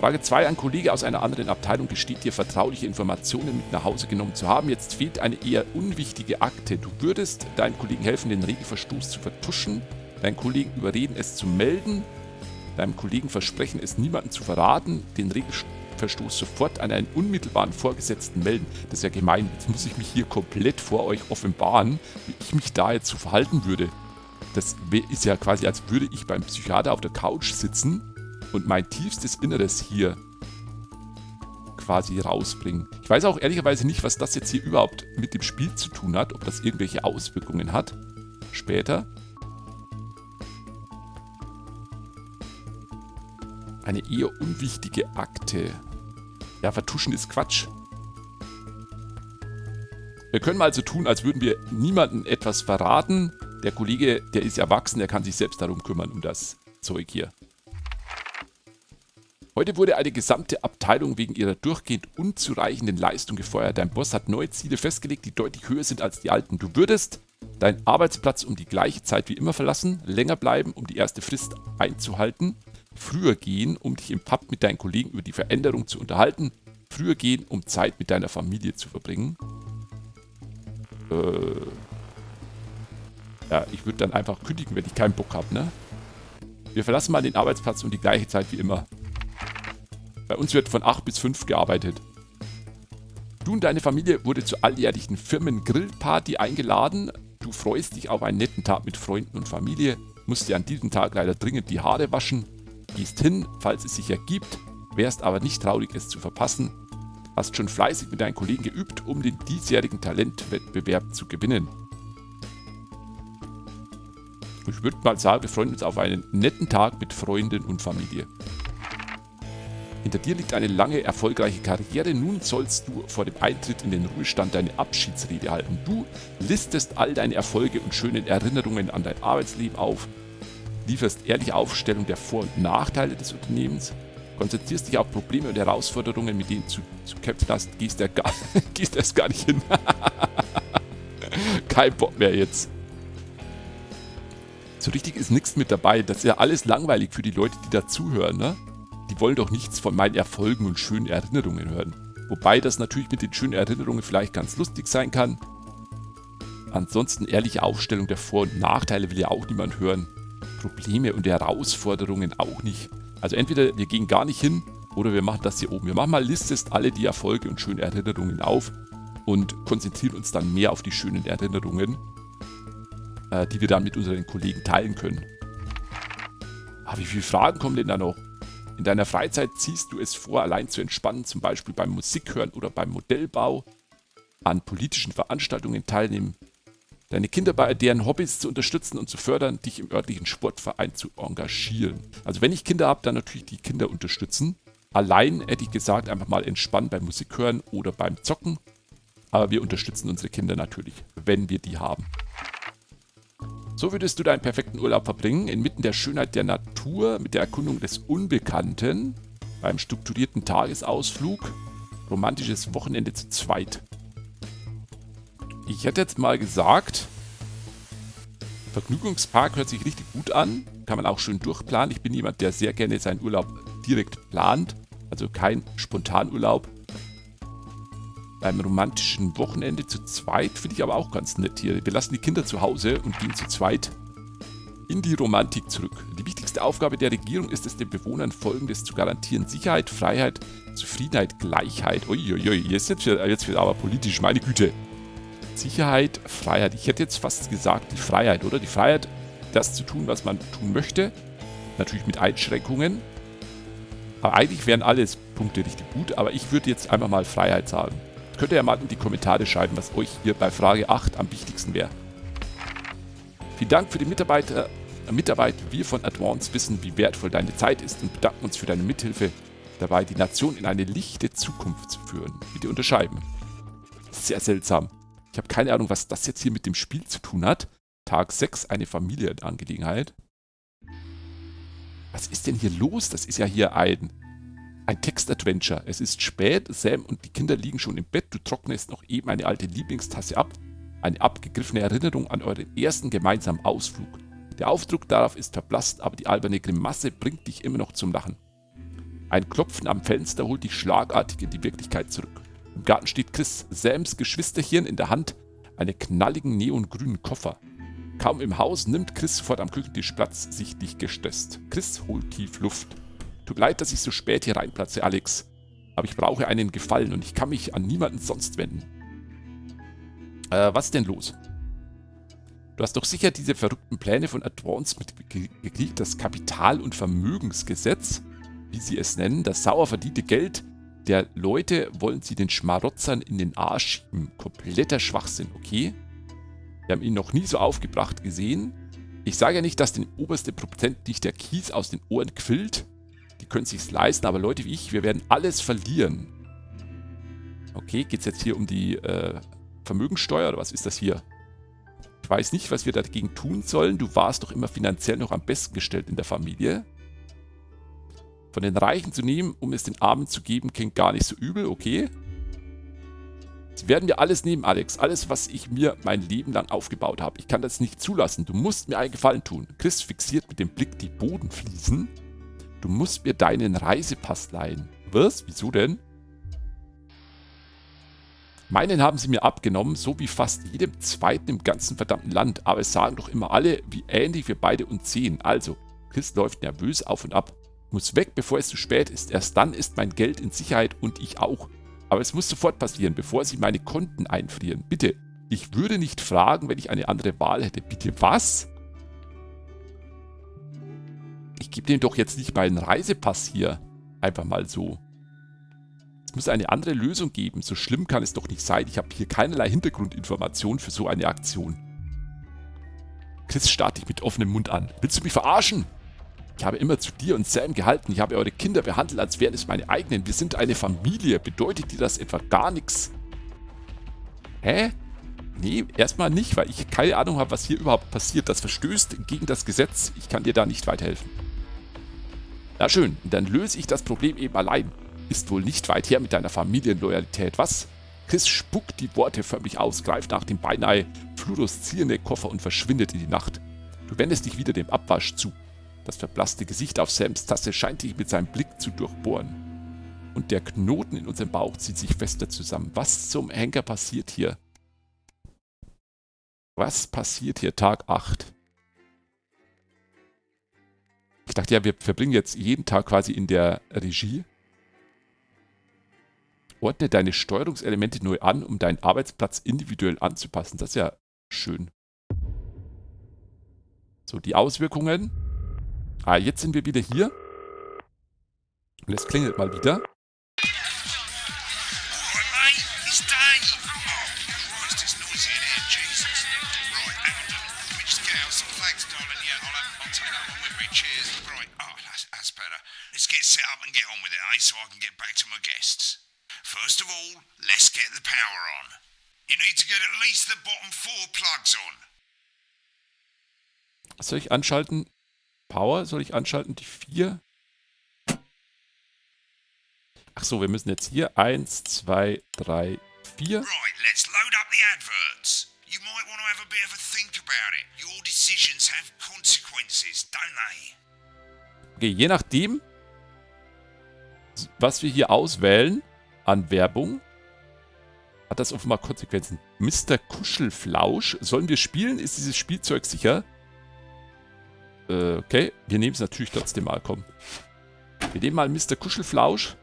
Frage 2. Ein Kollege aus einer anderen Abteilung gesteht dir, vertrauliche Informationen mit nach Hause genommen zu haben. Jetzt fehlt eine eher unwichtige Akte. Du würdest deinem Kollegen helfen, den Regelverstoß zu vertuschen, deinen Kollegen überreden, es zu melden, deinem Kollegen versprechen, es niemandem zu verraten, den Regelverstoß sofort an einen unmittelbaren Vorgesetzten melden. Das ist ja gemein. Jetzt muss ich mich hier komplett vor euch offenbaren, wie ich mich da jetzt so verhalten würde. Das ist ja quasi, als würde ich beim Psychiater auf der Couch sitzen und mein tiefstes Inneres hier quasi rausbringen. Ich weiß auch ehrlicherweise nicht, was das jetzt hier überhaupt mit dem Spiel zu tun hat, ob das irgendwelche Auswirkungen hat. Später. Eine eher unwichtige Akte. Ja, vertuschen ist Quatsch. Wir können mal so tun, als würden wir niemandem etwas verraten. Der Kollege, der ist erwachsen, der kann sich selbst darum kümmern, um das Zeug hier. Heute wurde eine gesamte Abteilung wegen ihrer durchgehend unzureichenden Leistung gefeuert. Dein Boss hat neue Ziele festgelegt, die deutlich höher sind als die alten. Du würdest deinen Arbeitsplatz um die gleiche Zeit wie immer verlassen, länger bleiben, um die erste Frist einzuhalten, früher gehen, um dich im Pub mit deinen Kollegen über die Veränderung zu unterhalten, früher gehen, um Zeit mit deiner Familie zu verbringen. Ja, ich würde dann einfach kündigen, wenn ich keinen Bock habe, ne? Wir verlassen mal den Arbeitsplatz um die gleiche Zeit wie immer. Bei uns wird von 8 bis 5 gearbeitet. Du und deine Familie wurde zur alljährlichen Firmen-Grillparty eingeladen. Du freust dich auf einen netten Tag mit Freunden und Familie, musst dir an diesem Tag leider dringend die Haare waschen, gehst hin, falls es sich ergibt, wärst aber nicht traurig, es zu verpassen, hast schon fleißig mit deinen Kollegen geübt, um den diesjährigen Talentwettbewerb zu gewinnen. Ich würde mal sagen, wir freuen uns auf einen netten Tag mit Freunden und Familie. Hinter dir liegt eine lange, erfolgreiche Karriere. Nun sollst du vor dem Eintritt in den Ruhestand deine Abschiedsrede halten. Du listest all deine Erfolge und schönen Erinnerungen an dein Arbeitsleben auf, lieferst ehrliche Aufstellung der Vor- und Nachteile des Unternehmens, konzentrierst dich auf Probleme und Herausforderungen, mit denen du zu kämpfen hast, gehst erst gar nicht hin. Kein Bock mehr jetzt. So richtig ist nichts mit dabei. Das ist ja alles langweilig für die Leute, die da zuhören, ne? die wollen doch nichts von meinen Erfolgen und schönen Erinnerungen hören. Wobei das natürlich mit den schönen Erinnerungen vielleicht ganz lustig sein kann. Ansonsten ehrliche Aufstellung der Vor- und Nachteile will ja auch niemand hören. Probleme und Herausforderungen auch nicht. Also entweder wir gehen gar nicht hin oder wir machen das hier oben. Wir machen mal listest alle die Erfolge und schönen Erinnerungen auf und konzentrieren uns dann mehr auf die schönen Erinnerungen, die wir dann mit unseren Kollegen teilen können. Aber wie viele Fragen kommen denn da noch? In deiner Freizeit ziehst du es vor, allein zu entspannen, zum Beispiel beim Musikhören oder beim Modellbau, an politischen Veranstaltungen teilnehmen, deine Kinder bei deren Hobbys zu unterstützen und zu fördern, dich im örtlichen Sportverein zu engagieren. Also wenn ich Kinder habe, dann natürlich die Kinder unterstützen. Allein hätte ich gesagt, einfach mal entspannen beim Musikhören oder beim Zocken. Aber wir unterstützen unsere Kinder natürlich, wenn wir die haben. So würdest du deinen perfekten Urlaub verbringen, inmitten der Schönheit der Natur, mit der Erkundung des Unbekannten, beim strukturierten Tagesausflug, romantisches Wochenende zu zweit. Ich hätte jetzt mal gesagt, Vergnügungspark hört sich richtig gut an, kann man auch schön durchplanen. Ich bin jemand, der sehr gerne seinen Urlaub direkt plant, also kein Spontanurlaub. Beim romantischen Wochenende zu zweit finde ich aber auch ganz nett hier. Wir lassen die Kinder zu Hause und gehen zu zweit in die Romantik zurück. Die wichtigste Aufgabe der Regierung ist es, den Bewohnern Folgendes zu garantieren: Sicherheit, Freiheit, Zufriedenheit, Gleichheit. Uiuiui, jetzt wird aber politisch, meine Güte. Sicherheit, Freiheit. Ich hätte jetzt fast gesagt, die Freiheit, oder? Die Freiheit, das zu tun, was man tun möchte. Natürlich mit Einschränkungen. Aber eigentlich wären alles Punkte richtig gut, aber ich würde jetzt einfach mal Freiheit sagen. Könnt ihr ja mal in die Kommentare schreiben, was euch hier bei Frage 8 am wichtigsten wäre. Vielen Dank für die Mitarbeit. Wir von Advance wissen, wie wertvoll deine Zeit ist und bedanken uns für deine Mithilfe dabei, die Nation in eine lichte Zukunft zu führen. Bitte unterschreiben. Sehr seltsam. Ich habe keine Ahnung, was das jetzt hier mit dem Spiel zu tun hat. Tag 6, eine Familienangelegenheit. Was ist denn hier los? Das ist ja hier ein Text-Adventure. Es ist spät, Sam und die Kinder liegen schon im Bett. Du trocknest noch eben eine alte Lieblingstasse ab. Eine abgegriffene Erinnerung an euren ersten gemeinsamen Ausflug. Der Aufdruck darauf ist verblasst, aber die alberne Grimasse bringt dich immer noch zum Lachen. Ein Klopfen am Fenster holt dich schlagartig in die Wirklichkeit zurück. Im Garten steht Chris, Sams Geschwisterchen, in der Hand einen knalligen neongrünen Koffer. Kaum im Haus nimmt Chris sofort am Küchentisch Platz, sichtlich gestresst. Chris holt tief Luft. Tut mir leid, dass ich so spät hier reinplatze, Alex. Aber ich brauche einen Gefallen und ich kann mich an niemanden sonst wenden. Was ist denn los? Du hast doch sicher diese verrückten Pläne von Advance mitgekriegt, das Kapital- und Vermögensgesetz, wie sie es nennen, das sauer verdiente Geld der Leute wollen sie den Schmarotzern in den Arsch schieben. Kompletter Schwachsinn, okay? Wir haben ihn noch nie so aufgebracht gesehen. Ich sage ja nicht, dass den obersten Prozent nicht der Kies aus den Ohren quillt. Die können sich's leisten, aber Leute wie ich, wir werden alles verlieren. Okay, geht's jetzt hier um die Vermögensteuer oder was ist das hier? Ich weiß nicht, was wir dagegen tun sollen. Du warst doch immer finanziell noch am besten gestellt in der Familie. Von den Reichen zu nehmen, um es den Armen zu geben, klingt gar nicht so übel, okay? Das werden wir alles nehmen, Alex. Alles, was ich mir mein Leben lang aufgebaut habe. Ich kann das nicht zulassen. Du musst mir einen Gefallen tun. Chris fixiert mit dem Blick die Bodenfliesen. Du musst mir deinen Reisepass leihen. Was? Wieso denn? Meinen haben sie mir abgenommen, so wie fast jedem Zweiten im ganzen verdammten Land. Aber es sagen doch immer alle, wie ähnlich wir beide uns sehen. Also, Chris läuft nervös auf und ab. Muss weg, bevor es zu spät ist. Erst dann ist mein Geld in Sicherheit und ich auch. Aber es muss sofort passieren, bevor sie meine Konten einfrieren. Bitte, ich würde nicht fragen, wenn ich eine andere Wahl hätte. Bitte was? Ich gebe dem doch jetzt nicht meinen Reisepass hier. Einfach mal so. Es muss eine andere Lösung geben. So schlimm kann es doch nicht sein. Ich habe hier keinerlei Hintergrundinformationen für so eine Aktion. Chris starrt dich mit offenem Mund an. Willst du mich verarschen? Ich habe immer zu dir und Sam gehalten. Ich habe eure Kinder behandelt, als wären es meine eigenen. Wir sind eine Familie. Bedeutet dir das etwa gar nichts? Hä? Nee, erstmal nicht, weil ich keine Ahnung habe, was hier überhaupt passiert. Das verstößt gegen das Gesetz. Ich kann dir da nicht weiterhelfen. Na schön, dann löse ich das Problem eben allein. Ist wohl nicht weit her mit deiner Familienloyalität, was? Chris spuckt die Worte förmlich aus, greift nach dem beinahe fluoreszierenden Koffer und verschwindet in die Nacht. Du wendest dich wieder dem Abwasch zu. Das verblasste Gesicht auf Sams Tasse scheint sich mit seinem Blick zu durchbohren. Und der Knoten in unserem Bauch zieht sich fester zusammen. Was zum Henker passiert hier? Was passiert hier? Tag 8. Ich dachte ja, wir verbringen jetzt jeden Tag quasi in der Regie. Ordne deine Steuerungselemente neu an, um deinen Arbeitsplatz individuell anzupassen. Das ist ja schön. So, die Auswirkungen. Ah, jetzt sind wir wieder hier. Und es klingelt mal wieder. First of all, let's get the power on. You need to get at least the bottom 4 plugs on. Soll ich anschalten? Power? Soll ich anschalten? Die 4? Ach so, wir müssen jetzt hier 1, 2, 3, 4. Right, let's load up the adverts. You might want to have a bit of a think about it. Your decisions have consequences, don't they? Okay, je nachdem, was wir hier auswählen an Werbung, hat das offenbar Konsequenzen. Mr. Kuschelflausch. Sollen wir spielen? Ist dieses Spielzeug sicher? Okay, wir nehmen es natürlich trotzdem mal, komm. Wir nehmen mal Mr. Kuschelflausch.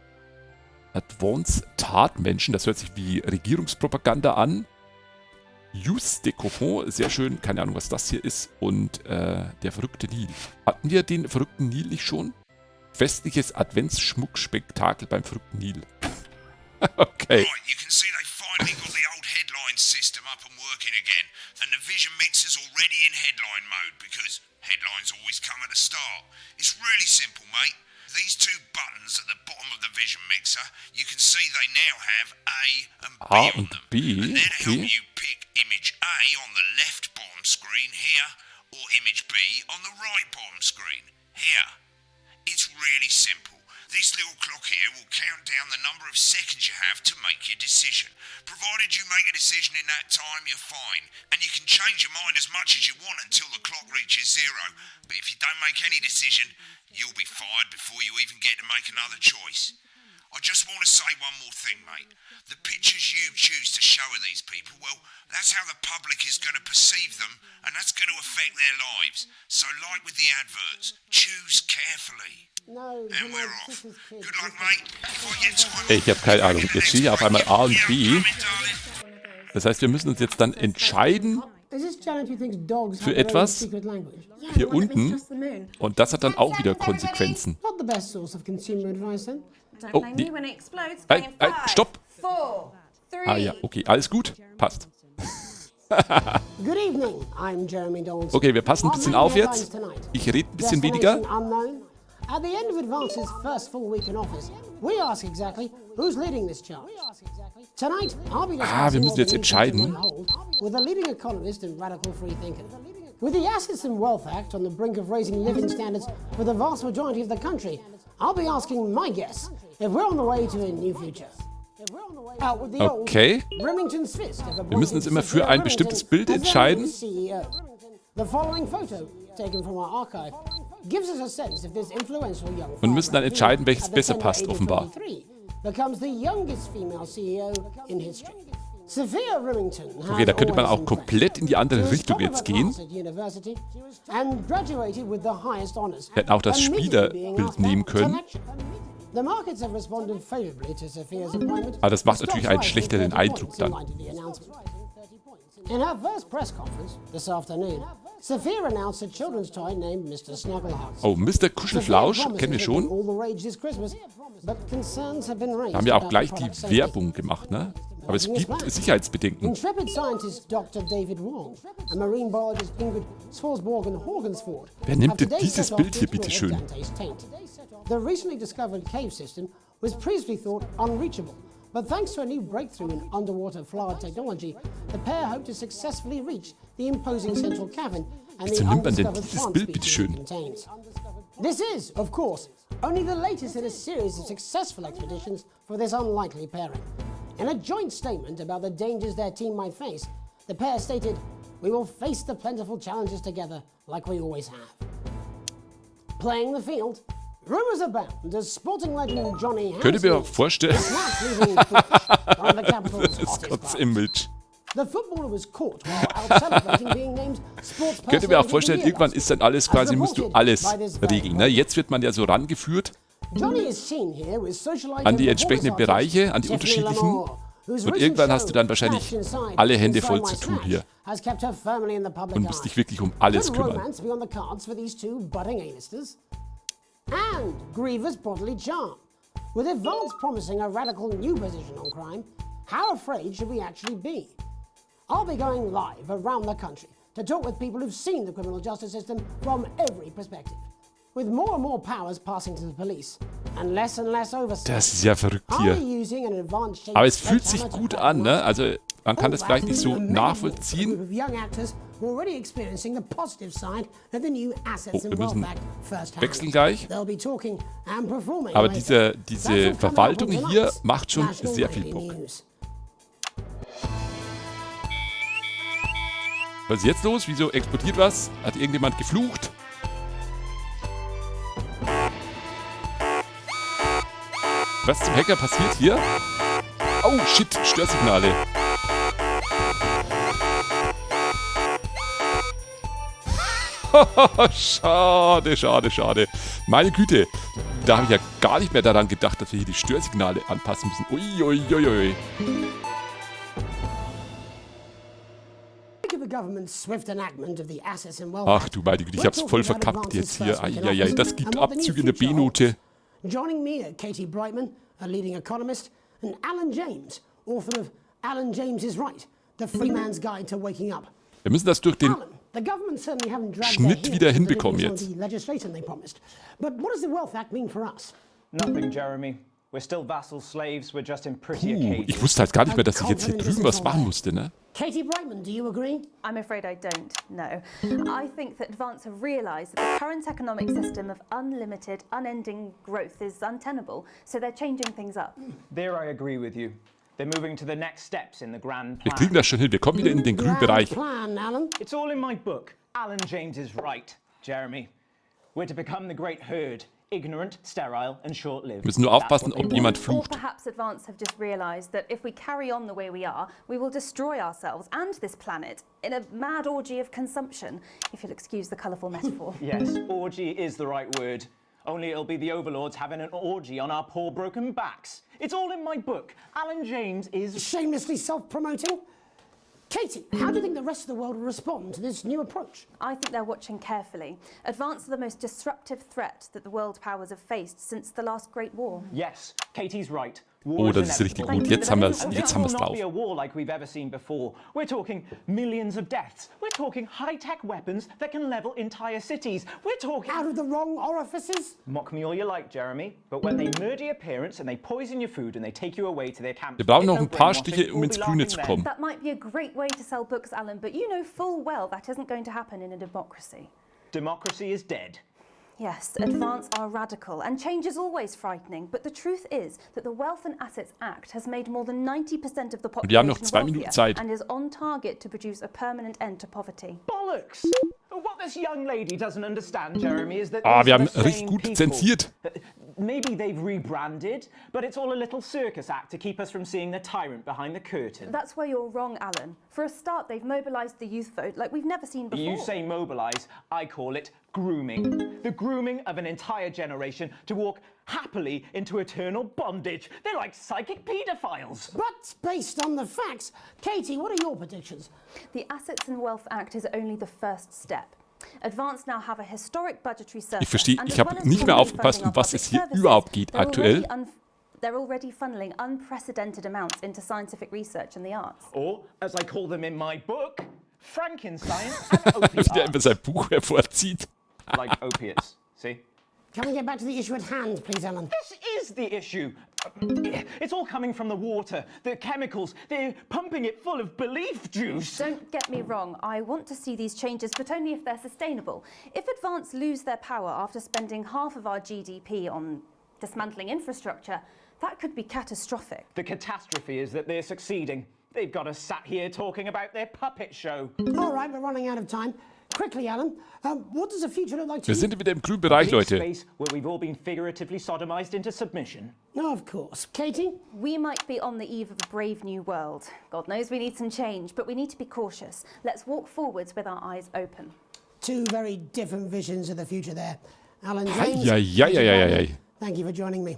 Advanced Tatmenschen, das hört sich wie Regierungspropaganda an. Use de Cochon, sehr schön, keine Ahnung, was das hier ist. Und der verrückte Nil. Hatten wir den verrückten Nil nicht schon? Festliches Adventsschmuckspektakel beim verrückten Nil. Okay. Right, you can see they finally got the old headline system up and working again, and the vision mixer's already in headline mode because headlines always come at the start. It's really simple, mate. These 2 buttons at the bottom of the vision mixer, you can see they now have A and B on them. And they'll help you pick image A on the left bottom screen here, or image B on the right bottom screen here. It's really simple. This little clock here will count down the number of seconds you have to make your decision. Provided you make a decision in that time, you're fine. And you can change your mind as much as you want until the clock reaches 0. But if you don't make any decision, you'll be fired before you even get to make another choice. I just want to say one more thing, mate. The pictures you choose to show of these people, well, that's how the public is going to perceive them, and that's going to affect their lives. So like with the adverts, choose carefully. And we're off. Good luck, mate. Ich habe keine Ahnung. Jetzt steht hier auf einmal A und B. Das heißt, wir müssen uns jetzt dann entscheiden für etwas hier unten. Und das hat dann auch wieder Konsequenzen. Oh, die. Stopp! Ah ja, okay, alles gut. Passt. Okay, wir passen ein bisschen auf jetzt. Ich rede ein bisschen weniger. At the end of Advance's first full week in office, we ask exactly who's leading this charge. Tonight, I'll be wir müssen jetzt entscheiden. With a leading economist and radical free thinker. With the Assets and Wealth Act on the brink of raising living standards for the vast majority of the country, I'll be asking my guess if we're on the way to a new future. Okay. Wir müssen uns immer für ein bestimmtes Bild entscheiden. Und müssen dann entscheiden, welches besser passt, offenbar. Okay, da könnte man auch komplett in die andere Richtung jetzt gehen. Wir hätten auch das Spielerbild nehmen können. Aber das macht natürlich einen schlechteren Eindruck dann. In her first press conference this afternoon, Sophia announced a children's toy named Mr. Snuggleheart. Oh, Mr. Kuschelflausch, kennen wir schon. Da haben wir auch gleich die Werbung gemacht, ne? Aber es gibt Sicherheitsbedenken. Intrepid scientist Dr. David Wong, a marine biologist Ingrid Swarsborg-Horgensford. Wer nimmt denn dieses Bild hier bitte schön? The recently discovered cave system was previously thought unreachable. But thanks to a new breakthrough in underwater flower technology, the pair hope to successfully reach the imposing central cavern and the undiscovered plant species it contains. This is, of course, only the latest in a series of successful expeditions for this unlikely pairing. In a joint statement about the dangers their team might face, the pair stated, "We will face the plentiful challenges together like we always have." playing the field. Rumors abound as sporting legend Johnny Könnt ihr mir auch Angespielt vorstellen, is not leaving Bush, one of the capital's das hottest Gottes bars. Image. The footballer was caught while out celebrating being named Sports Könnt ihr mir auch Personality vorstellen, of the Year irgendwann last ist dann alles quasi, musst du reported alles by this very regeln. Ne? Jetzt wird man ja so rangeführt Johnny is seen here with socialite an die and entsprechenden performance artist Bereiche, an die Tiffany unterschiedlichen. Lamore, whose Und recent irgendwann hast show, du dann wahrscheinlich Smash Inside, alle Hände Inside voll My zu tun Smash, hier. has kept her firmly in the public Und eye. musst dich wirklich um alles Could kümmern. romance be on the cards for these two budding A-listers? And grievous bodily charm. With advance promising a radical new position on crime, how afraid should we actually be? I'll be going live around the country to talk with people who've seen the criminal justice system from every perspective. With more and more powers passing to the police and less oversight. Das ist ja verrückt Are hier. we using an advanced shape Aber es fühlt sich sledgehammer to gut crack an, ne? nuts? Also man kann das All vielleicht that nicht so and many more nachvollziehen. for a group of young actors who are already experiencing the positive side of the new Assets Oh, and wir Wealth müssen Act firsthand. wechseln gleich. They'll be talking and performing Aber later. diese That's all coming up Verwaltung on hier tonight's macht schon National sehr viel Nightly Bock. News. Was ist jetzt los? Wieso explodiert was? Hat irgendjemand geflucht? Was zum Hacker passiert hier? Oh shit, Störsignale. Schade, schade, schade. Meine Güte, da habe ich ja gar nicht mehr daran gedacht, dass wir hier die Störsignale anpassen müssen. Uiuiuiui. Ach du meine Güte, ich hab's voll verkackt jetzt hier. Eieiei, das gibt Abzüge in der B-Note. Joining me are Katie Brightman, a leading economist, and Alan James, author of Alan James is Right, The Free Man's Guide to Waking Up. Wir müssen das durch den Alan, the government certainly haven't dragged Schnitt their wieder heels to hinbekommen deliver jetzt. the legislation they promised. But what does the Wealth Act mean for us? Nothing, Jeremy. We're still vassal slaves, we're just in prettier cages. Ich wusste halt gar nicht mehr, dass ich jetzt hier drüben was machen musste, ne? Katie Brightman, do you agree? I'm afraid I don't, no. I think that Advance have realised that the current economic system of unlimited, unending growth is untenable, so they're changing things up. There I agree with you. They're moving to the next steps in the grand Wir plan. kriegen das schon hin, wir kommen wieder in den grünen Bereich. Plan, Alan. It's all in my book. Alan James is right, Jeremy. We're to become the great herd. Ignorant, sterile and short-lived. Wir müssen nur aufpassen, ob jemand Or flucht. perhaps Advance have just realised that if we carry on the way we are, we will destroy ourselves and this planet in a mad orgy of consumption, if you'll excuse the colourful metaphor. Yes, orgy is the right word. Only it'll be the overlords having an orgy on our poor broken backs. It's all in my book. Alan James is... Shamelessly self-promoting? Katie, how do you think the rest of the world will respond to this new approach? I think they're watching carefully. Advance are the most disruptive threat that the world powers have faced since the last Great War. Yes, Katie's right. Oh, das ist richtig gut. Jetzt haben wir es It will not drauf. be a war like we've ever seen before. We're talking millions of deaths. We're talking high-tech weapons that can level entire cities. We're talking... Out of the wrong orifices? Mock me all you like, Jeremy, but when they murder your parents and they poison your food and they take you away to their camp... Wir brauchen noch ein paar Stiche, um ins Grüne zu kommen. That might be a great way to sell books, Alan, but you know full well that isn't going to happen in a democracy. Democracy is dead. Yes, Advance are radical, and change is always frightening, but the truth is that the Wealth and Assets Act has made more than 90% of the Wir haben noch population 2 Minuten wealthier Zeit. and is on target to produce a permanent end to poverty. Bollocks! What this young lady doesn't understand, Jeremy, is that Ah, these wir are haben the same richtig gut people. zensiert. Maybe they've rebranded, but it's all a little circus act to keep us from seeing the tyrant behind the curtain. That's where you're wrong, Alan. For a start, they've mobilised the youth vote like we've never seen before. You say mobilise, I call it grooming. The grooming of an entire generation to walk happily into eternal bondage. They're like psychic paedophiles. But based on the facts, Katie, what are your predictions? The Assets and Wealth Act is only the first step. Advance now have a historic budgetary surplus. Ich verstehe, and ich as habe well as nicht mehr fully aufgepasst, funding um was our es hier public überhaupt services, geht aktuell. they're already funneling unprecedented amounts into scientific research and the arts. Or, as I call them in my book, Frankenstein and opiates. Wie der immer sein Buch hervorzieht. Like opiates, see? Can we get back to the issue at hand, please, Alan? This is the issue. It's all coming from the water, the chemicals. They're pumping it full of belief juice. Don't get me wrong, I want to see these changes, but only if they're sustainable. If Advance lose their power after spending half of our GDP on dismantling infrastructure, that could be catastrophic. The catastrophe is that they're succeeding. They've got us sat here talking about their puppet show. All right, we're running out of time. Quickly, Alan, what does the future look like to Wir you? sind wieder im grünen Bereich, Leute. Space where we've all been figuratively sodomized into submission. No, of course. Katie? We might be on the eve of a brave new world. God knows we need some change, but we need to be cautious. Let's walk forwards with our eyes open. Two very different visions of the future there. Alan Ei, James, ei, ei, ei, ei, ei. thank you for joining me.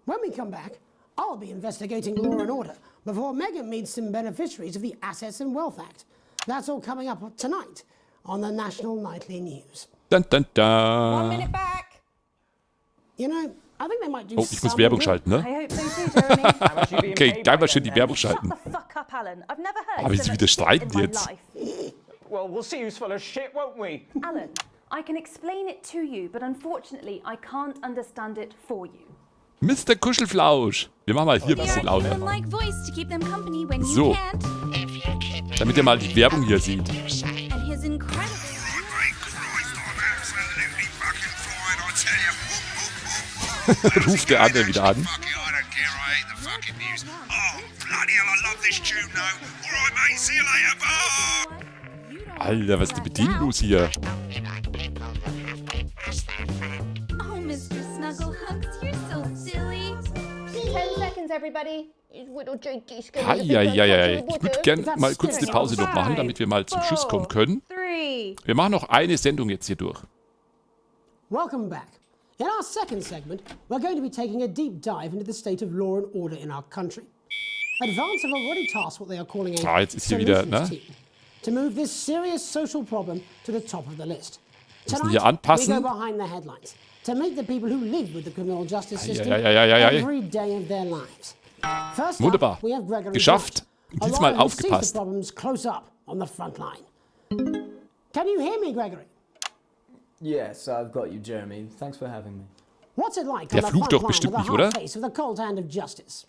When we come back, I'll be investigating law and order before Megan meets some beneficiaries of the Assets and Wealth Act. That's all coming up tonight on the National Nightly News. Dun, dun, dun. 1 minute back. You know, I think they might do Oh, ich muss some Werbung good. schalten, ne? I hope so too, Jeremy. Okay, geil mal schön die Werbung Shut schalten. the fuck up, Alan. I've never heard Aber wie so sie much wieder shit streiten in my jetzt. life. Well, we'll see who's full of shit, won't we? Alan, I can explain it to you, but unfortunately I can't understand it for you. Mr. Kuschelflausch. Wir machen mal hier ein bisschen lauter. Like voice to keep them company when you So. can't. Damit ihr mal die Werbung hier seht. And his incredible. Ruft der andere wieder an. Alter, was ist denn mit dem los hier? Oh, Mr. Snugglehunks, you're so silly. 10 seconds, everybody. Eieieiei. Ich würde gerne mal kurz eine Pause noch machen, damit wir mal zum Schluss kommen können. 3. Wir machen noch eine Sendung jetzt hier durch. Welcome back. In our second segment, we're going to be taking a deep dive into the state of law and order in our country. Advance have already tasked what they are calling a Jetzt ist hier wieder, solutions ne? team to move this serious social problem to the top of the list. Müssen hier Tonight, we anpassen. go behind the headlines to meet the people who live with the criminal justice system Eieieiei. every day of their lives. First Wunderbar. up, we have Gregory Geschafft. George, a Diesmal lawyer who sees the aufgepasst. problems close up on the front line. Can you hear me, Gregory? Yes, I've got you, Jeremy. Thanks for having me. What's it like Der on the flucht front doch line bestimmt with nicht, the oder? hard face of the cold hand of justice?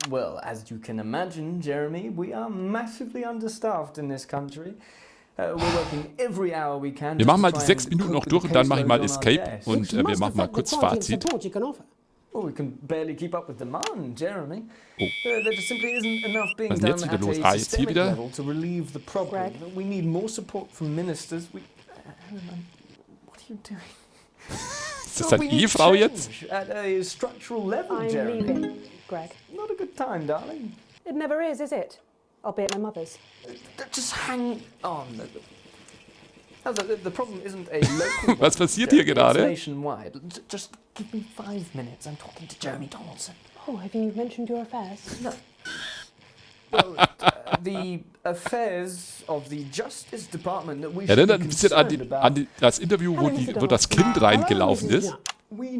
Well, as you can imagine, Jeremy, we are massively understaffed in this country. We're working every hour we can. Wir just machen mal to die try 6 and Minuten noch cope durch with und dann the mache ich mal caseload on our Escape desk. und wir Must machen mal affect the kurz quality of Fazit. support you can offer. Well, we can barely keep up with demand, Jeremy. Oh. There just simply isn't enough being Was ist denn jetzt done wieder at los? a Ah, jetzt hier systemic wieder. level to relieve the problem. We need more support from ministers. What are you doing? Ist das deine Ehefrau jetzt? At a structural level, I'm Jeremy. leaving, Greg. Not a good time, darling. It never is it? I'll be at my mother's. Just hang on. The problem isn't a local Was passiert hier gerade? It's nationwide. Just give me 5 minutes. I'm talking to Jeremy Donaldson. Oh, have you mentioned your affairs? No. Well, the affairs of the Justice Department that we should be Erinnert ein bisschen an, concerned about. das Interview, wo das Kind reingelaufen ist. We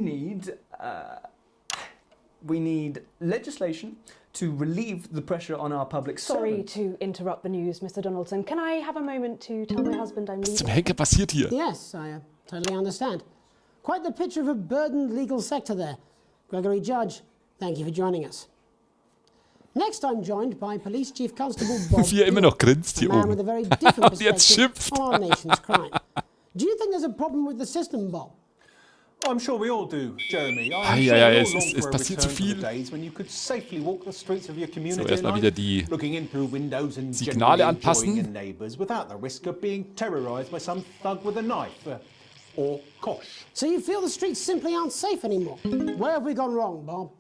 need legislation to relieve the pressure on our public Sorry servants. to interrupt the news, Mr. Donaldson. Can I have a moment to tell my husband I'm Was zum leaving? Henker passiert hier? Yes, I totally understand. Quite the picture of a burdened legal sector there. Gregory Judge, thank you for joining us. Next, I'm joined by Police Chief Constable Bob, Wie er immer noch grinst a hier man oben. with a very different Und jetzt perspective schimpft. on our nation's crime. Do you think there's a problem with the system, Bob? I'm sure we all do, Jeremy. I'm Ei, sure ei, ei, we all es long for a passiert zu return to the viel. days when you could safely walk the streets of your community So, erstmal at wieder night, die looking in through windows and Signale generally enjoying your anpassen. neighbours without the risk of being terrorised by some thug with a knife or kosh. So you feel the streets simply aren't safe anymore? Where have we gone wrong, Bob?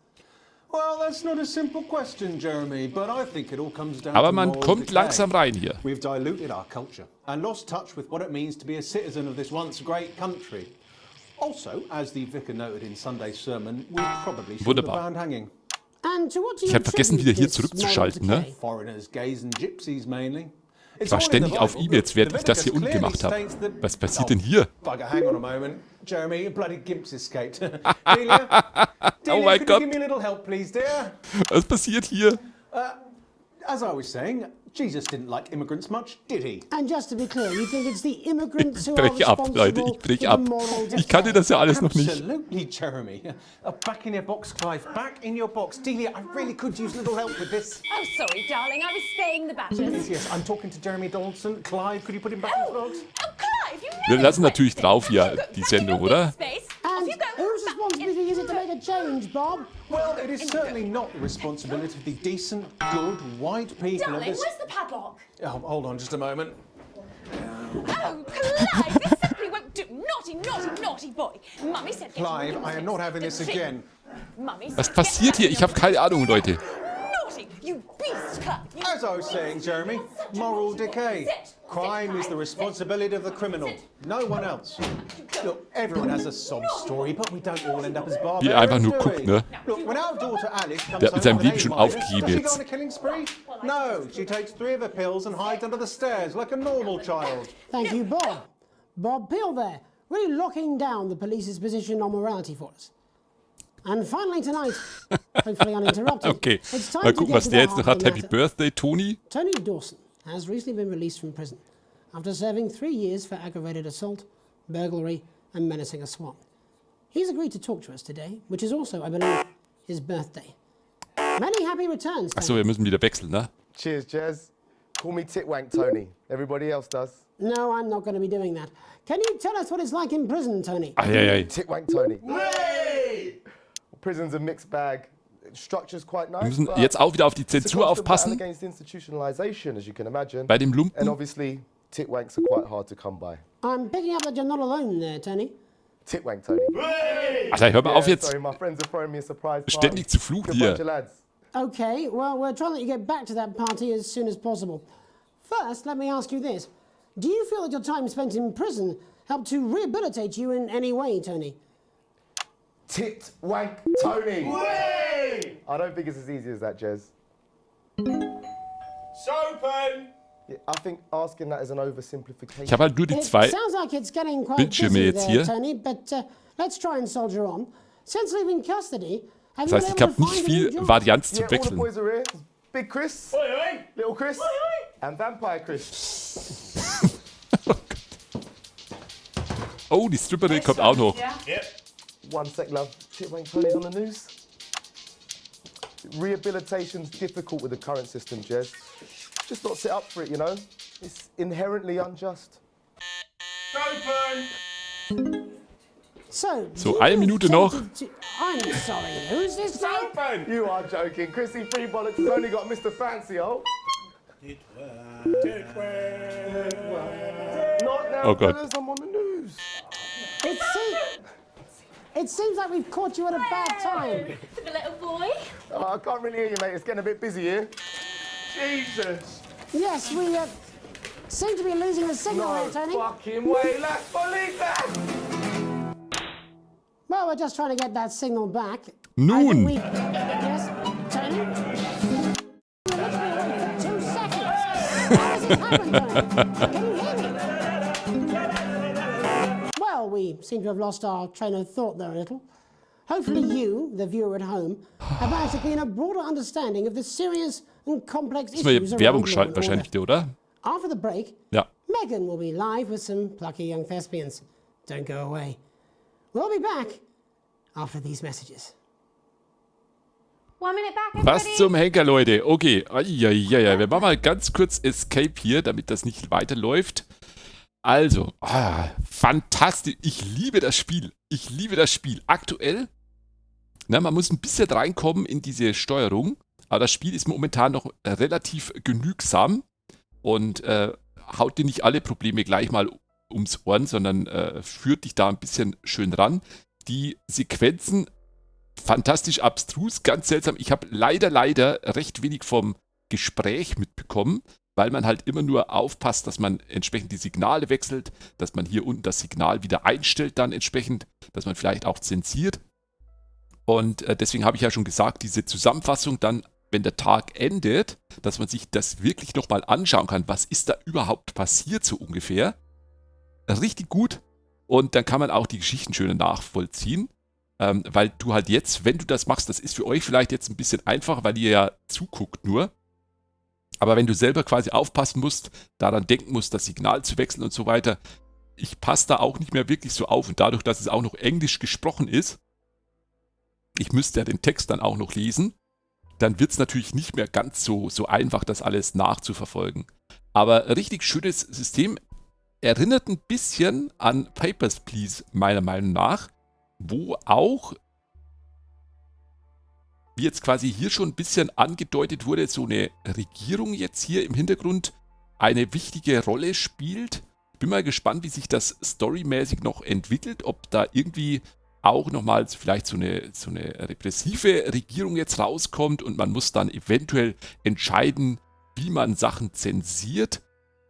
Well, that's not a simple question, Jeremy, but I think it all comes down Aber to man moral kommt decay. langsam rein hier. We've diluted our culture and lost touch with what it means to be a citizen of this once great country. Also, as the vicar noted in Sunday's sermon, we probably should have Wunderbar. banned hanging. And to what do you Ich habe vergessen, attribute wieder hier this zurückzuschalten, moral ne? decay? Foreigners, gays and gypsies mainly. Ich war ständig auf ihm jetzt, während ich das hier unten gemacht habe. Was passiert denn hier? Bugger, hang on a moment. Jeremy, a bloody gimp's escaped. Delia, Oh mein could Gott. you give me a little help, please, dear? Was passiert hier? As I was saying, Jesus didn't like immigrants much, did he? And just to be clear, you think it's the immigrants who are Breche ab, Leute, responsible ich breche for ab. the moral Ich kannte das ja alles noch nicht. Absolutely, Jeremy. Back in your box, Clive. Back in your box. Delia, I really could use a little help with this. Oh, sorry, darling. I was spaying the badgers. Yes, I'm talking to Jeremy Donaldson. Clive, could you put him back in his box? Oh, Clive, you Wir lassen natürlich drauf hier, die Sendung, oder? space. And whose responsibility is it to make a change, Bob? Well, it is certainly not the responsibility of the decent, good, white people of Darling, this... where's the padlock? Oh, hold on just a moment. Oh, Clive, this simply won't do. Naughty, naughty, naughty boy. Mummy said... Clive, I am not having this again. Mummy Was passiert hier? Ich habe keine Ahnung, Leute. Naughty, you beast, Clive. As I was saying, Jeremy, moral decay. Crime is the responsibility of the criminal, no one else. Look, everyone has a sob story, but we don't all end up as barbarians. Wie einfach nur guckt, ne? Look, when our daughter Alice comes Der hat mit seinem home Leben with schon an A-minus, aufgegeben does she go jetzt. on a killing spree? No, she takes 3 of her pills and hides under the stairs like a normal child. Thank you, Bob. Bob Peel there, really locking down the police's position on morality for us. And finally tonight, hopefully uninterrupted, Okay, it's time mal to gucken, get was to der the jetzt noch heart hat. of the Happy matter. Birthday, Tony. Tony Dawson has recently been released from prison after serving 3 years for aggravated assault, burglary, and menacing a swan. He's agreed to talk to us today, which is also, I believe, his birthday. Many happy returns. Achso, wir müssen wieder wechseln, ne? Cheers, Jez. Call me Titwank Tony. Everybody else does. No, I'm not going to be doing that. Can you tell us what it's like in prison, Tony? Eieiei. Titwank Tony. Prison's a mixed bag. Structure's quite nice. Wir müssen jetzt auch wieder auf die it's a Zensur constant battle aufpassen. against institutionalization, as you can imagine. Bei dem Lumpen. And obviously, Titwanks are quite hard to come by. I'm picking up that you're not alone there, Tony. Titwank Tony. Alter, hör mal auf jetzt. Sorry, my friends are throwing me a surprise party. Ständig zu fluchen Good bunch of hier. lads. Okay, well, we're trying to let you get back to that party as soon as possible. First, let me ask you this. Do you feel that your time spent in prison helped to rehabilitate you in any way, Tony? Titwank Tony. I don't think it's as easy as that, Jez. Sopen! Yeah, I think asking that is an oversimplification. Ich habe halt nur die It zwei sounds like it's getting quite Bildschirme busy jetzt there, hier. Tony, but let's try and soldier on. Since leaving custody, have Das heißt, you ich been habe able to nicht find a new viel job? Varianz Yeah, zum all the Wechseln. boys are here. Big Chris, Oi, oi! Little Chris, Oi, oi! and Vampire Chris. Oh, die Stripperin kommt auch noch. Yep. One sec, love. Titwank Tony's on the news. Rehabilitation's difficult with the current system, Jez. Just not set up for it, you know? It's inherently unjust. Sopen! So, So, you eine Minute noch. I'm sorry, who's this guy? Sopen! You are joking. Chrissy Free Bollocks has only got Mr. Fancy, oh. Not now, Oh God. fellas, I'm on the news. It seems like we've caught you at a bad time. For the little boy. Oh, I can't really hear you, mate. It's getting a bit busy here. Jesus! Yes, we seem to be losing the signal here, Tony. Fucking way, let's believe that! Well, we're just trying to get that signal back. Nun. Yes, Tony? We're literally away for 2 seconds. How has it happened, Tony? Can you hear me? Well, we seem to have lost our train of thought there a little. Hopefully you, the viewer at home, have managed to gain a broader understanding of the serious and complex Müssen wir issues hier around Werbung law schalten and wahrscheinlich order. wieder, oder? After the break, Ja. Megan will be live with some plucky young thespians. Don't go away. We'll be back after these messages. 1 minute back, Was everybody. zum Henker, Leute. Okay. Eieiei. Wir machen mal ganz kurz Escape hier, damit das nicht weiterläuft. Also, fantastisch. Ich liebe das Spiel. Ich liebe das Spiel. Aktuell, na, man muss ein bisschen reinkommen in diese Steuerung. Aber das Spiel ist momentan noch relativ genügsam und haut dir nicht alle Probleme gleich mal ums Ohren, sondern führt dich da ein bisschen schön ran. Die Sequenzen, fantastisch abstrus, ganz seltsam. Ich habe leider recht wenig vom Gespräch mitbekommen, weil man halt immer nur aufpasst, dass man entsprechend die Signale wechselt, dass man hier unten das Signal wieder einstellt dann entsprechend, dass man vielleicht auch zensiert. Und deswegen habe ich ja schon gesagt, diese Zusammenfassung dann, wenn der Tag endet, dass man sich das wirklich nochmal anschauen kann, was ist da überhaupt passiert so ungefähr. Richtig gut. Und dann kann man auch die Geschichten schöner nachvollziehen, weil du halt jetzt, wenn du das machst, das ist für euch vielleicht jetzt ein bisschen einfacher, weil ihr ja zuguckt nur. Aber wenn du selber quasi aufpassen musst, daran denken musst, das Signal zu wechseln und so weiter, ich passe da auch nicht mehr wirklich so auf. Und dadurch, dass es auch noch Englisch gesprochen ist, ich müsste ja den Text dann auch noch lesen, dann wird es natürlich nicht mehr ganz so einfach, das alles nachzuverfolgen. Aber richtig schönes System, erinnert ein bisschen an Papers, Please, meiner Meinung nach, wo auch, wie jetzt quasi hier schon ein bisschen angedeutet wurde, so eine Regierung jetzt hier im Hintergrund eine wichtige Rolle spielt, Bin mal gespannt, wie sich das storymäßig noch entwickelt, ob da irgendwie auch nochmal vielleicht so eine repressive Regierung jetzt rauskommt und man muss dann eventuell entscheiden, wie man Sachen zensiert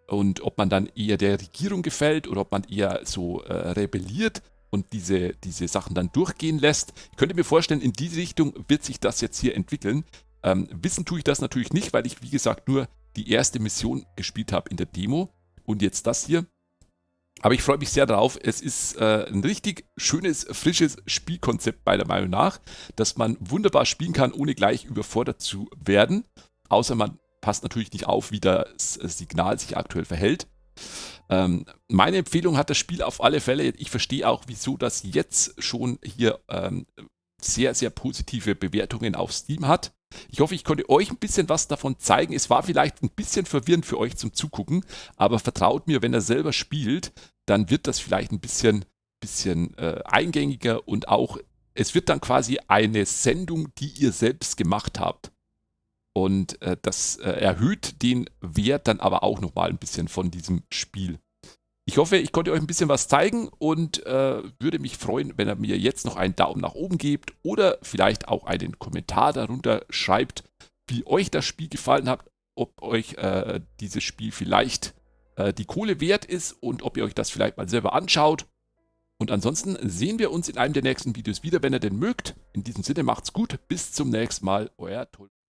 und ob man dann eher der Regierung gefällt oder ob man eher so rebelliert und diese Sachen dann durchgehen lässt. Ich könnte mir vorstellen, in diese Richtung wird sich das jetzt hier entwickeln. Wissen tue ich das natürlich nicht, weil ich, wie gesagt, nur die erste Mission gespielt habe in der Demo und jetzt das hier. Aber ich freue mich sehr darauf. Es ist ein richtig schönes, frisches Spielkonzept meiner Meinung nach, dass man wunderbar spielen kann, ohne gleich überfordert zu werden. Außer man passt natürlich nicht auf, wie das Signal sich aktuell verhält. Meine Empfehlung hat das Spiel auf alle Fälle. Ich verstehe auch, wieso das jetzt schon hier sehr, sehr positive Bewertungen auf Steam hat. Ich hoffe, ich konnte euch ein bisschen was davon zeigen. Es war vielleicht ein bisschen verwirrend für euch zum Zugucken, aber vertraut mir, wenn er selber spielt, dann wird das vielleicht ein bisschen eingängiger und auch, es wird dann quasi eine Sendung, die ihr selbst gemacht habt. Und das erhöht den Wert dann aber auch nochmal ein bisschen von diesem Spiel. Ich hoffe, ich konnte euch ein bisschen was zeigen und würde mich freuen, wenn ihr mir jetzt noch einen Daumen nach oben gebt oder vielleicht auch einen Kommentar darunter schreibt, wie euch das Spiel gefallen hat, ob euch dieses Spiel vielleicht die Kohle wert ist und ob ihr euch das vielleicht mal selber anschaut. Und ansonsten sehen wir uns in einem der nächsten Videos wieder, wenn ihr denn mögt. In diesem Sinne macht's gut, bis zum nächsten Mal, euer Tolfus.